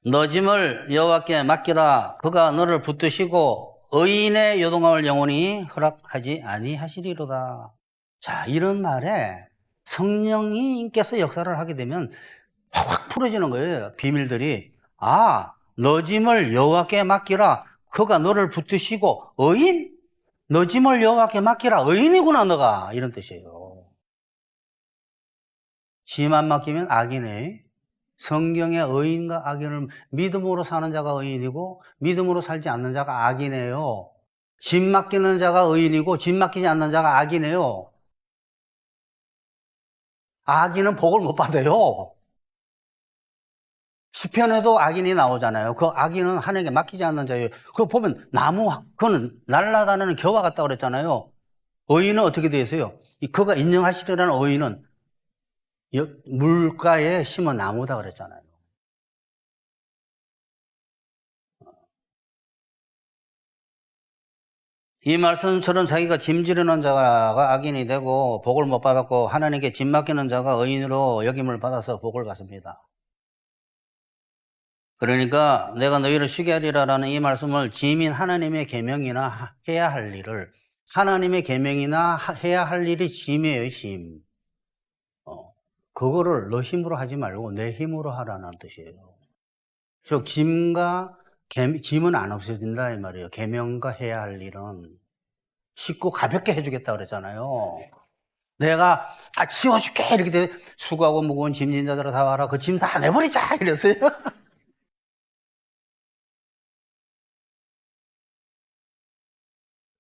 너 짐을 여호와께 맡기라. 그가 너를 붙드시고 의인의 요동함을 영원히 허락하지 아니하시리로다. 자, 이런 말에 성령님께서 역사를 하게 되면 확 풀어지는 거예요. 비밀들이. 아, 너 짐을 여호와께 맡기라. 그가 너를 붙드시고 의인? 너 짐을 여호와께 맡기라. 의인이구나 너가. 이런 뜻이에요. 짐 안 맡기면 악이네. 성경의 의인과 악인을 믿음으로 사는 자가 의인이고 믿음으로 살지 않는 자가 악이네요. 짐 맡기는 자가 의인이고 짐 맡기지 않는 자가 악이네요. 악인은 복을 못 받아요. 시편에도 악인이 나오잖아요. 그 악인은 하나님께 맡기지 않는 자예요. 그거 보면 나무, 그거는 날아다니는 겨와 같다고 그랬잖아요. 의인은 어떻게 되어 있어요? 그가 인정하시리라는 의인은 물가에 심은 나무다 그랬잖아요. 이 말씀처럼 자기가 짐지르는 자가 악인이 되고 복을 못 받았고 하나님께 짐 맡기는 자가 의인으로 여김을 받아서 복을 받습니다. 그러니까 내가 너희를 쉬게 하리라라는 이 말씀을 짐인 하나님의 계명이나 해야 할 일을 하나님의 계명이나 해야 할 일이 짐이에요, 짐. 그거를 너 힘으로 하지 말고 내 힘으로 하라는 뜻이에요. 즉 짐은 안 없어진다 이 말이에요. 계명과 해야 할 일은 쉽고 가볍게 해주겠다 그랬잖아요. 내가 다 치워줄게 이렇게 돼 수고하고 무거운 짐진 자들아 다 와라. 그 짐 다 내버리자 이랬어요.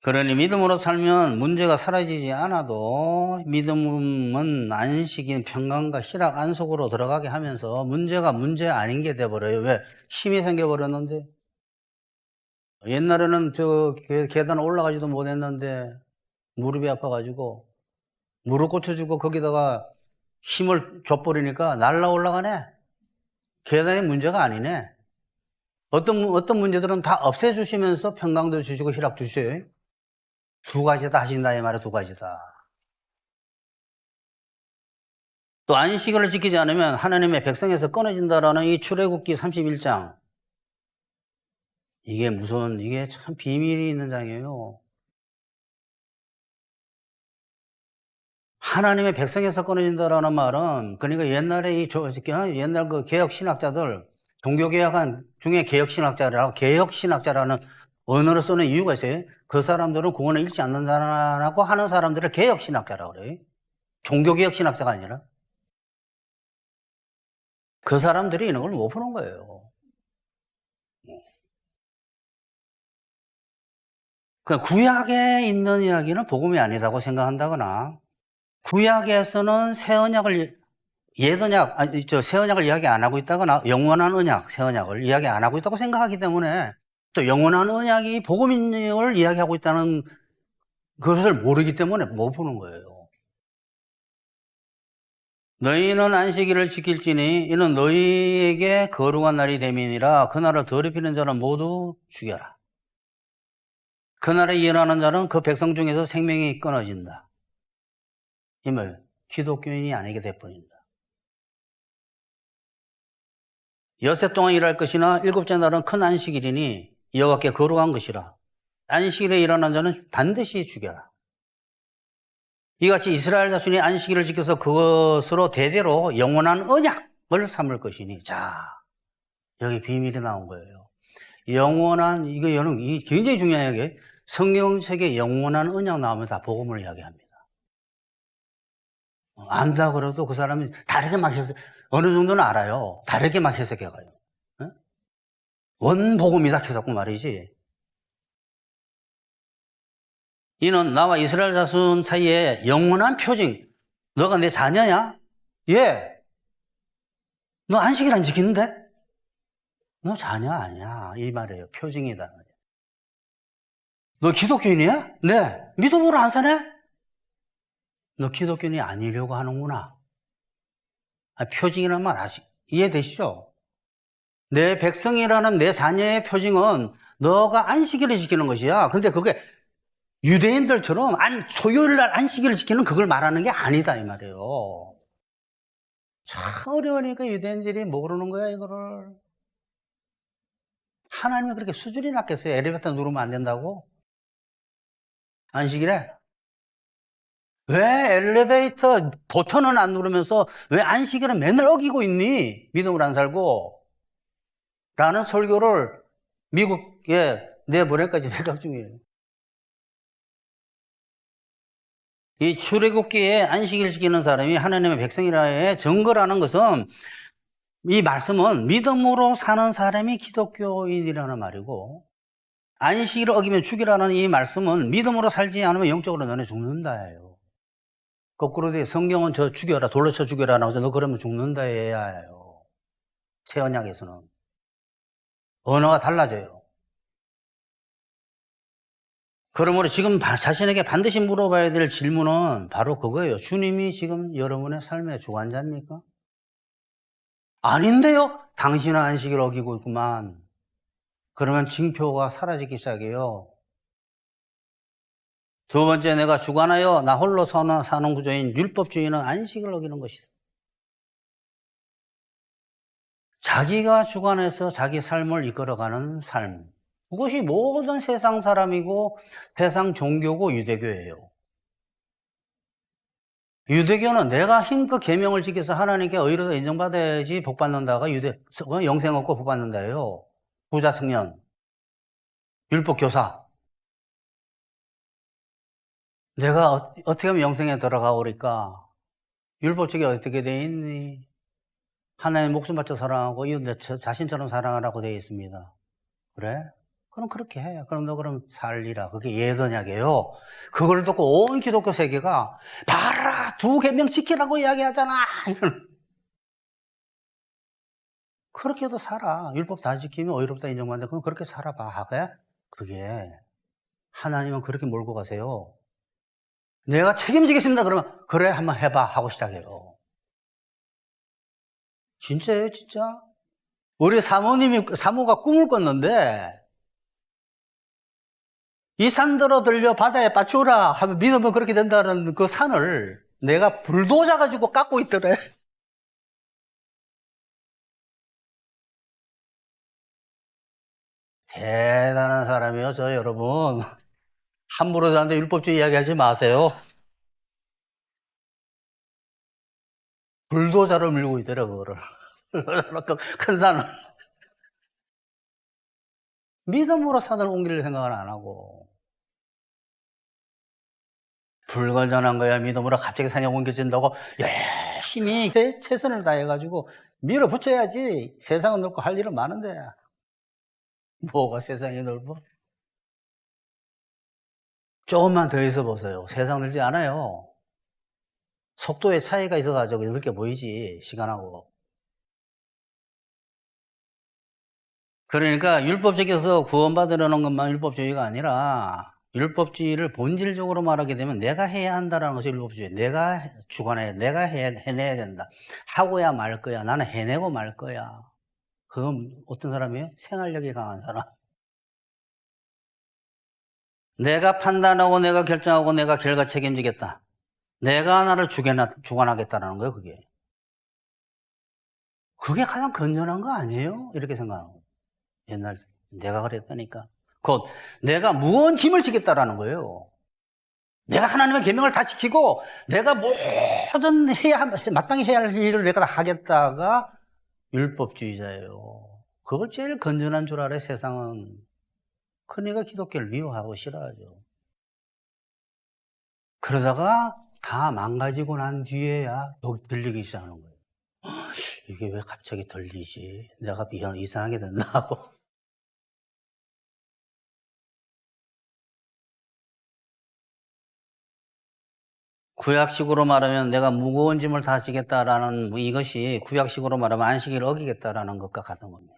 그러니 믿음으로 살면 문제가 사라지지 않아도 믿음은 안식인 평강과 희락 안속으로 들어가게 하면서 문제가 문제 아닌 게 돼버려요. 왜? 힘이 생겨버렸는데. 옛날에는 저 계단 올라가지도 못했는데 무릎이 아파가지고 무릎 고쳐주고 거기다가 힘을 줘버리니까 날라 올라가네. 계단이 문제가 아니네. 어떤 문제들은 다 없애주시면서 평강도 주시고 희락 주셔요. 두 가지 다 하신다 이 말이에요. 두 가지 다. 또 안식일을 지키지 않으면 하나님의 백성에서 끊어진다라는 이 출애굽기 31장. 이게 참 비밀이 있는 장이에요. 하나님의 백성에서 끊어진다라는 말은 그러니까 옛날에 옛날 그 개혁 신학자들 종교개혁한 중에 개혁신학자라는 언어를 쓰는 이유가 있어요. 그 사람들은 구원을 잃지 않는다라고 하는 사람들을 개혁신학자라고 그래요. 종교개혁신학자가 아니라. 그 사람들이 이런 걸 못 푸는 거예요. 구약에 있는 이야기는 복음이 아니라고 생각한다거나 구약에서는 새 언약을 새 언약을 이야기 안 하고 있다거나 영원한 언약, 새 언약을 이야기 안 하고 있다고 생각하기 때문에 또 영원한 언약이 복음을 이야기하고 있다는 그것을 모르기 때문에 못 보는 거예요. 너희는 안식일을 지킬지니 이는 너희에게 거룩한 날이 됨이니라. 그날을 더럽히는 자는 모두 죽여라. 그날에 일어나는 자는 그 백성 중에서 생명이 끊어진다. 이 말, 기독교인이 아니게 돼버린다. 엿새 동안 일할 것이나 일곱째 날은 큰 안식일이니 여호와께 거룩한 것이라. 안식일에 일어난 자는 반드시 죽여라. 이같이 이스라엘 자손이 안식일을 지켜서 그것으로 대대로 영원한 언약을 삼을 것이니. 자, 여기 비밀이 나온 거예요. 이게 굉장히 중요한 이야기예요. 성경책에 영원한 언약 나오면 다 복음을 이야기합니다. 안다 그래도 그 사람이 다르게 막 해서 어느 정도는 알아요. 다르게 막 해석해가요. 원복음이다 해석고 말이지. 이는 나와 이스라엘 자손 사이에 영원한 표징. 너가 내 자녀냐? 예. 너 안식일 안 지키는데? 너 자녀 아니야. 이 말이에요. 표징이다. 너 기독교인이야? 네. 믿음으로 안 사네? 너 기독교인이 아니려고 하는구나. 표징이란 말 아직 이해되시죠? 내 백성이라는 내 자녀의 표징은 너가 안식일을 지키는 것이야. 근데 그게 유대인들처럼 소요일날 안식일을 지키는 그걸 말하는 게 아니다 이 말이에요. 참 어려우니까 유대인들이 뭐 그러는 거야 이거를. 하나님이 그렇게 수준이 낮겠어요? 엘리베이터 누르면 안 된다고? 안식일에? 왜 엘리베이터 버튼은 안 누르면서 왜 안식일은 맨날 어기고 있니? 믿음을 안 살고. 라는 설교를 미국에 내보낼까지 생각 중이에요. 이 출애굽기에 안식일 지키는 사람이 하나님의 백성이라의 증거라는 것은 이 말씀은 믿음으로 사는 사람이 기독교인이라는 말이고 안식일을 어기면 죽이라는 이 말씀은 믿음으로 살지 않으면 영적으로 너네 죽는다예요. 거꾸로 돼 성경은 저 죽여라 돌로 쳐 죽여라 나와서 너 그러면 죽는다 해야해요. 새 언약에서는 언어가 달라져요. 그러므로 지금 자신에게 반드시 물어봐야 될 질문은 바로 그거예요. 주님이 지금 여러분의 삶의 주관자입니까? 아닌데요? 당신은 안식일 어기고 있구만. 그러면 징표가 사라지기 시작해요. 두 번째, 내가 주관하여 나 홀로 사는 구조인 율법주의는 안식을 어기는 것이다. 자기가 주관해서 자기 삶을 이끌어가는 삶. 그것이 모든 세상 사람이고 세상 종교고 유대교예요. 유대교는 내가 힘껏 계명을 지켜서 하나님께 의로서 인정받아야지 복받는다가 영생 얻고 복받는다예요. 부자 청년, 율법 교사. 내가 어떻게 하면 영생에 들어가 오리까? 율법책이 어떻게 돼 있니? 하나님 목숨 바쳐 사랑하고 이웃 내 자신처럼 사랑하라고 되어 있습니다. 그래? 그럼 그렇게 해. 그럼 너 그럼 살리라. 그게 예언약이에요. 그걸 듣고 온 기독교 세계가 봐라 2계명 지키라고 이야기하잖아. 이런. 그렇게도 살아. 율법 다 지키면 의롭다 인정받는데 그럼 그렇게 살아봐. 하게? 그게 하나님은 그렇게 몰고 가세요. 내가 책임지겠습니다. 그러면 그래 한번 해봐 하고 시작해요. 진짜예요 진짜? 우리 사모가 꿈을 꿨는데 이 산들어 들려 바다에 빠추라 하면 믿으면 그렇게 된다는 그 산을 내가 불도저 가지고 깎고 있더래. 대단한 사람이에요 저 여러분. 함부로 저한테 율법주의 이야기하지 마세요. 불도저를 밀고 있더래 그거를. 큰 산을. 믿음으로 산을 옮길 생각을 안 하고 불건전한 거야. 믿음으로 갑자기 산에 옮겨진다고 열심히 최선을 다해가지고 밀어붙여야지. 세상은 넓고 할 일은 많은데 뭐가 세상이 넓어? 조금만 더 있어 보세요. 세상 넓지 않아요. 속도의 차이가 있어가지고 넓게 보이지 시간하고. 그러니까 율법적에서 구원받으려는 것만 율법주의가 아니라 율법주의를 본질적으로 말하게 되면 내가 해야 한다는 것이 율법주의. 내가 주관해, 내가 해내야 된다. 하고야 말 거야. 나는 해내고 말 거야. 그건 어떤 사람이에요? 생활력이 강한 사람. 내가 판단하고 내가 결정하고 내가 결과 책임지겠다. 내가 나를 주관하겠다는 거예요, 그게. 그게 가장 건전한 거 아니에요? 이렇게 생각하고. 옛날 내가 그랬다니까. 곧 내가 무거운 짐을 지겠다라는 거예요. 내가 하나님의 계명을 다 지키고 내가 모든 마땅히 해야 할 일을 내가 다 하겠다가 율법주의자예요. 그걸 제일 건전한 줄 알아요, 세상은. 그러니까 기독교를 미워하고 싫어하죠. 그러다가 다 망가지고 난 뒤에야 들리기 시작하는 거예요. 이게 왜 갑자기 들리지? 내가 이상하게 됐나 하고. 구약식으로 말하면 내가 무거운 짐을 다 지겠다라는 이것이 구약식으로 말하면 안식일을 어기겠다라는 것과 같은 겁니다.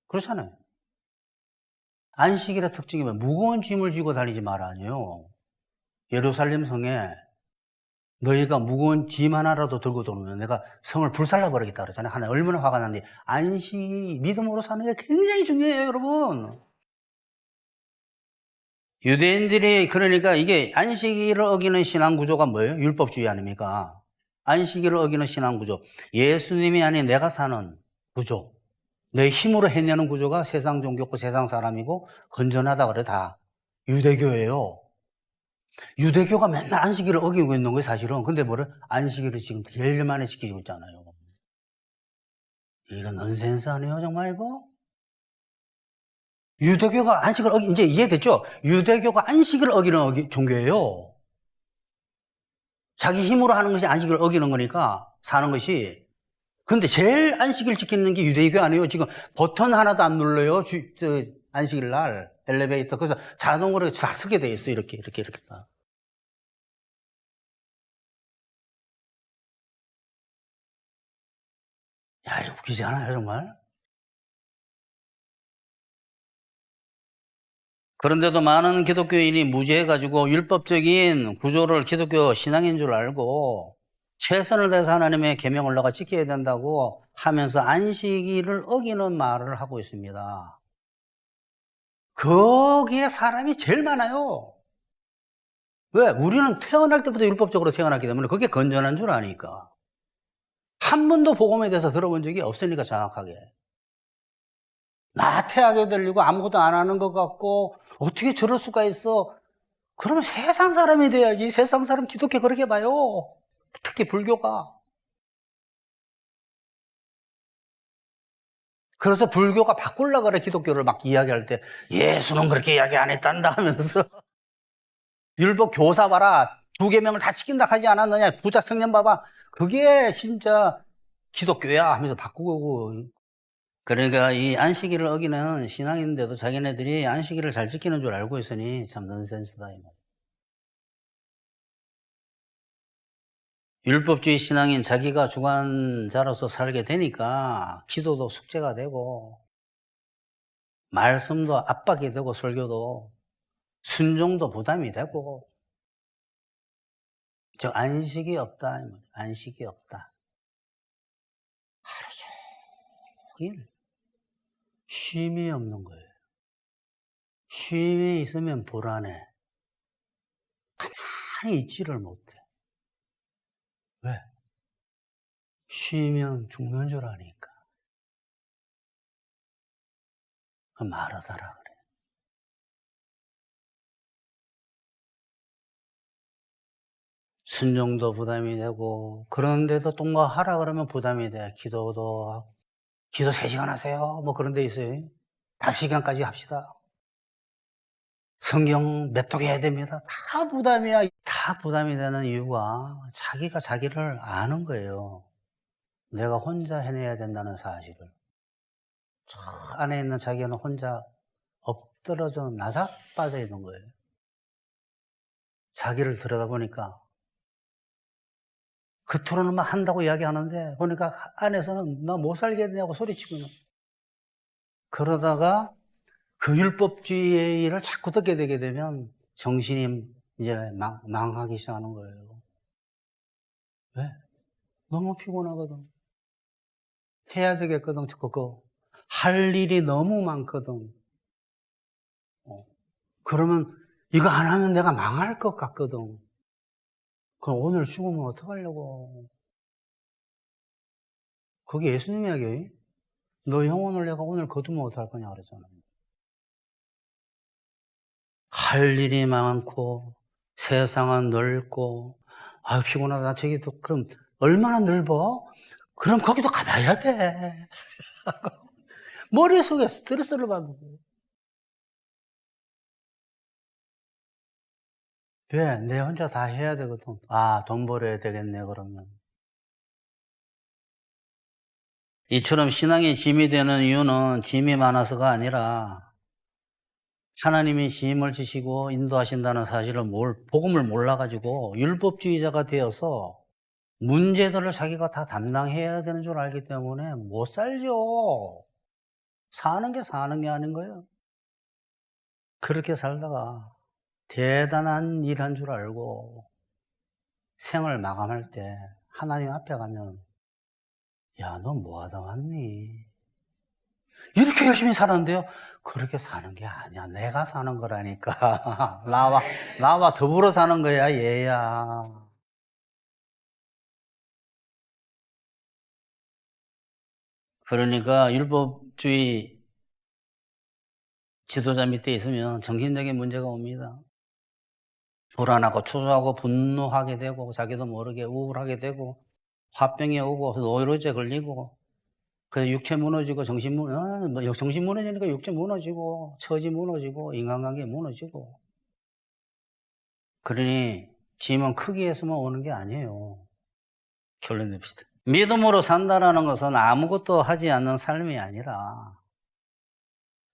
그렇잖아요. 안식일의 특징이 뭐예요? 무거운 짐을 지고 다니지 말아요. 예루살렘 성에 너희가 무거운 짐 하나라도 들고 들어오면 내가 성을 불살라 버리겠다 그러잖아요. 하나님 얼마나 화가 났는데. 안식이 믿음으로 사는 게 굉장히 중요해요, 여러분. 유대인들이 그러니까 이게 안식일을 어기는 신앙 구조가 뭐예요? 율법주의 아닙니까? 안식일을 어기는 신앙 구조. 예수님이 아닌 내가 사는 구조. 내 힘으로 해내는 구조가 세상 종교고 세상 사람이고 건전하다 그래 다. 유대교예요. 유대교가 맨날 안식일을 어기고 있는 거예요, 사실은. 근데 뭐를? 안식일을 지금 제일 많이 지키고 있잖아요. 이거 넌센스 아니에요, 정말 이거? 유대교가 안식을 이제 이해됐죠? 유대교가 안식을 어기는 종교예요. 자기 힘으로 하는 것이 안식을 어기는 거니까, 사는 것이. 근데 제일 안식일 지키는 게 유대교 아니에요? 지금 버튼 하나도 안 눌러요, 안식일 날. 엘리베이터. 그래서 자동으로 다 서게 돼 있어, 이렇게. 야, 이거 웃기지 않아요, 정말? 그런데도 많은 기독교인이 무지해가지고 율법적인 구조를 기독교 신앙인 줄 알고 최선을 다해서 하나님의 계명을 내가 지켜야 된다고 하면서 안식일을 어기는 말을 하고 있습니다. 거기에 사람이 제일 많아요. 왜? 우리는 태어날 때부터 율법적으로 태어났기 때문에 그게 건전한 줄 아니까. 한 번도 복음에 대해서 들어본 적이 없으니까 정확하게. 나태하게 들리고 아무것도 안 하는 것 같고 어떻게 저럴 수가 있어. 그러면 세상 사람이 돼야지. 세상 사람 기독교 그렇게 봐요. 특히 불교가. 그래서 불교가 바꾸려고 그래, 기독교를 막 이야기할 때. 예수는 그렇게 이야기 안 했단다 하면서. 율법 교사 봐라. 2계명을 다 지킨다 하지 않았느냐. 부자 청년 봐봐. 그게 진짜 기독교야 하면서 바꾸고. 그러니까 이 안식일을 어기는 신앙인데도 자기네들이 안식일을 잘 지키는 줄 알고 있으니 참 넌센스다. 이 말. 율법주의 신앙인 자기가 주관자로서 살게 되니까 기도도 숙제가 되고 말씀도 압박이 되고 설교도 순종도 부담이 되고 저 안식이 없다. 안식이 없다. 하루 종일 쉼이 없는 거예요. 쉼이 있으면 불안해. 가만히 있지를 못해. 왜? 쉬면 죽는 줄 아니까. 말하더라 그래. 순종도 부담이 되고 그런데도 똥과 하라 그러면 부담이 돼. 기도 3시간 하세요. 뭐 그런 데 있어요. 5시간까지 합시다. 성경 몇 독 해야 됩니다. 다 부담이야. 다 부담이 되는 이유가 자기가 자기를 아는 거예요. 내가 혼자 해내야 된다는 사실을. 저 안에 있는 자기는 혼자 엎드러져 나자빠져 있는 거예요. 자기를 들여다보니까 겉으로는 막 한다고 이야기하는데 보니까 안에서는 나 못 살겠냐고 소리치고 있는. 그러다가 그 율법주의를 자꾸 듣게 되게 되면 정신이 이제 망하기 시작하는 거예요. 왜? 너무 피곤하거든. 해야 되겠거든. 그거 할 일이 너무 많거든. 그러면 이거 안 하면 내가 망할 것 같거든. 그럼 오늘 죽으면 어떡하려고. 그게 예수님 이야기예요. 너 영혼을 내가 오늘 거두면 어떡할 거냐 그랬잖아요. 할 일이 많고 세상은 넓고 아유 피곤하다. 저기도 그럼 얼마나 넓어? 그럼 거기도 가봐야 돼. 머릿속에 스트레스를 받고. 왜? 내 혼자 다 해야 되거든. 아, 돈 벌어야 되겠네 그러면. 이처럼 신앙의 짐이 되는 이유는 짐이 많아서가 아니라 하나님이 짐을 지시고 인도하신다는 사실을 복음을 몰라가지고 율법주의자가 되어서 문제들을 자기가 다 담당해야 되는 줄 알기 때문에 못 살죠. 사는 게 아닌 거예요. 그렇게 살다가 대단한 일 한 줄 알고 생을 마감할 때 하나님 앞에 가면 야, 너 뭐 하다 왔니? 이렇게 열심히 살았는데요. 그렇게 사는 게 아니야. 내가 사는 거라니까. 나와 더불어 사는 거야, 얘야. 그러니까 율법주의 지도자 밑에 있으면 정신적인 문제가 옵니다. 불안하고 초조하고 분노하게 되고 자기도 모르게 우울하게 되고 화병이 오고 노이로제 걸리고 그래서 육체 무너지고 정신 무너지니까 육체 무너지고 처지 무너지고 인간관계 무너지고 그러니 짐은 크기에서만 오는 게 아니에요. 결론 냅시다. 믿음으로 산다라는 것은 아무것도 하지 않는 삶이 아니라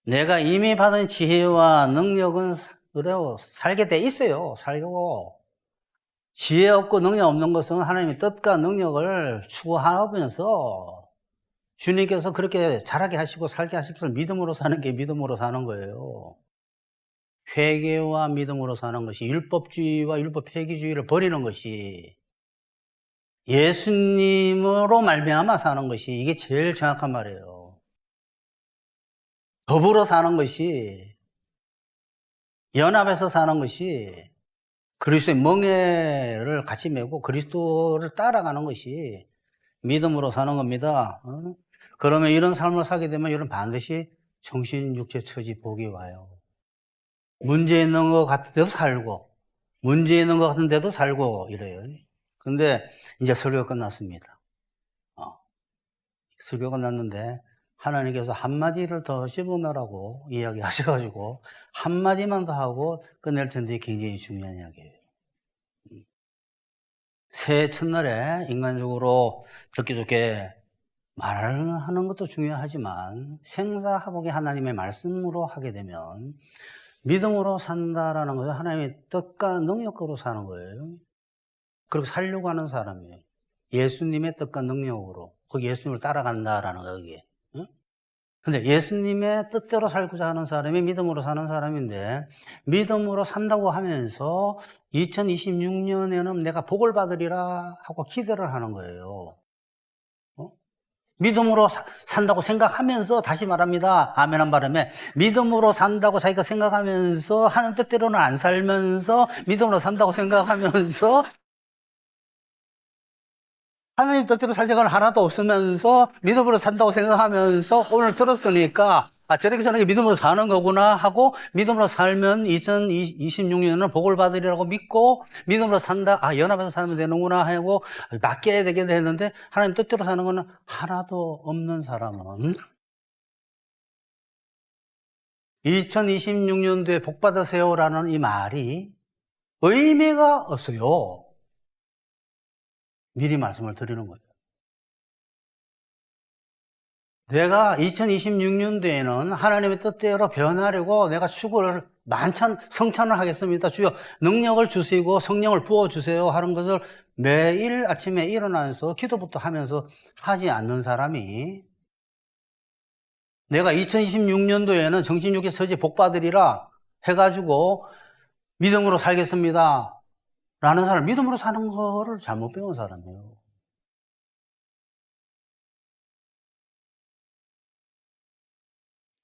내가 이미 받은 지혜와 능력은 그대로 살게 돼 있어요. 살고 지혜 없고 능력 없는 것은 하나님의 뜻과 능력을 추구하면서 주님께서 그렇게 자라게 하시고 살게 하시면서 믿음으로 사는 게 믿음으로 사는 거예요. 회개와 믿음으로 사는 것이 율법주의와 율법 폐기주의를 버리는 것이 예수님으로 말미암아 사는 것이 이게 제일 정확한 말이에요. 더불어 사는 것이 연합해서 사는 것이 그리스도의 멍에를 같이 메고 그리스도를 따라가는 것이 믿음으로 사는 겁니다. 그러면 이런 삶을 살게 되면 여러분 반드시 정신, 육체, 처지 복이 와요. 문제 있는 것 같은 데도 살고 문제 있는 것 같은 데도 살고 이래요. 근데 이제 설교가 끝났습니다. 설교가 끝났는데 하나님께서 한마디를 더 씹어넣으라고 이야기하셔가지고 한마디만 더 하고 끝낼 텐데 굉장히 중요한 이야기예요. 새해 첫날에 인간적으로 듣기 좋게 말을 하는 것도 중요하지만 생사화복이 하나님의 말씀으로 하게 되면 믿음으로 산다라는 것은 하나님의 뜻과 능력으로 사는 거예요. 그렇게 살려고 하는 사람이에요. 예수님의 뜻과 능력으로 거기 예수님을 따라간다라는 거예요. 근데 예수님의 뜻대로 살고자 하는 사람이 믿음으로 사는 사람인데 믿음으로 산다고 하면서 2026년에는 내가 복을 받으리라 하고 기대를 하는 거예요. 믿음으로 산다고 생각하면서 다시 말합니다. 아멘 한 바람에 믿음으로 산다고 자기가 생각하면서 하나님 뜻대로는 안 살면서 믿음으로 산다고 생각하면서 하나님 뜻대로 살 생각은 하나도 없으면서 믿음으로 산다고 생각하면서 오늘 들었으니까 저렇게 사는 게 믿음으로 사는 거구나 하고 믿음으로 살면 2026년은 복을 받으리라고 믿고 믿음으로 산다. 연합해서 살면 되는구나 하고 맡겨야 되겠네 했는데 하나님 뜻대로 사는 거는 하나도 없는 사람은 2026년도에 복 받으세요라는 이 말이 의미가 없어요. 미리 말씀을 드리는 거예요. 내가 2026년도에는 하나님의 뜻대로 변하려고 내가 추구를 성찬을 하겠습니다. 주여 능력을 주시고 성령을 부어주세요 하는 것을 매일 아침에 일어나면서 기도부터 하면서 하지 않는 사람이 내가 2026년도에는 정신육체 서지 복받으리라 해가지고 믿음으로 살겠습니다 라는 사람, 믿음으로 사는 거를 잘못 배운 사람이에요.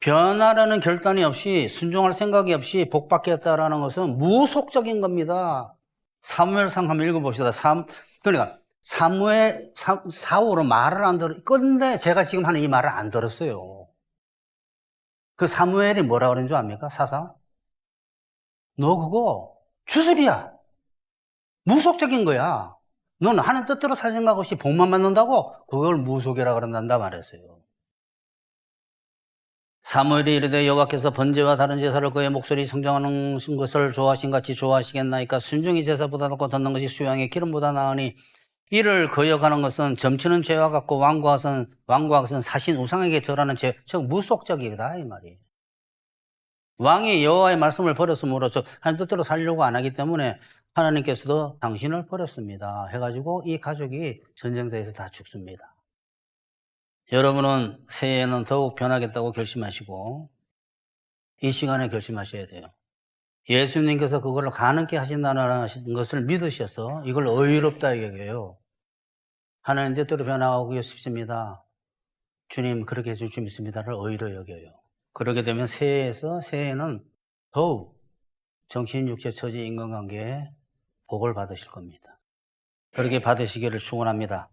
변화라는 결단이 없이 순종할 생각이 없이 복받겠다라는 것은 무속적인 겁니다. 사무엘상 한번 읽어봅시다. 그러니까 사울은 말을 안 들어. 근데 제가 지금 하는 이 말을 안 들었어요. 그 사무엘이 뭐라 그런 줄 압니까? 사사? 너 그거 주술이야. 무속적인 거야. 너는 하나님 뜻대로 살 생각 없이 복만 받는다고? 그걸 무속이라 그런단다 말했어요. 사무엘이 이르되 여호와께서 번제와 다른 제사를 그의 목소리 성장하는 것을 좋아하신 같이 좋아하시겠나이까 순종이 제사보다 낫고 듣는 것이 수양의 기름보다 나으니 이를 거역하는 것은 점치는 죄와 같고 왕과 것은 사신 우상에게 절하는 죄, 즉 무속적이다 이 말이에요. 왕이 여호와의 말씀을 버렸으므로 하나님 뜻대로 살려고 안 하기 때문에 하나님께서도 당신을 버렸습니다 해가지고 이 가족이 전쟁터에서 다 죽습니다. 여러분은 새해에는 더욱 변하겠다고 결심하시고 이 시간에 결심하셔야 돼요. 예수님께서 그걸 가능케 하신다는 것을 믿으셔서 이걸 의롭다 얘기해요. 하나님 뜻대로 변화하고 싶습니다. 주님 그렇게 해줄 줄 믿습니다를 의로 여겨요. 그러게 되면 새해에는 더욱 정신, 육체, 처지, 인간관계에 복을 받으실 겁니다. 그렇게 받으시기를 축원합니다.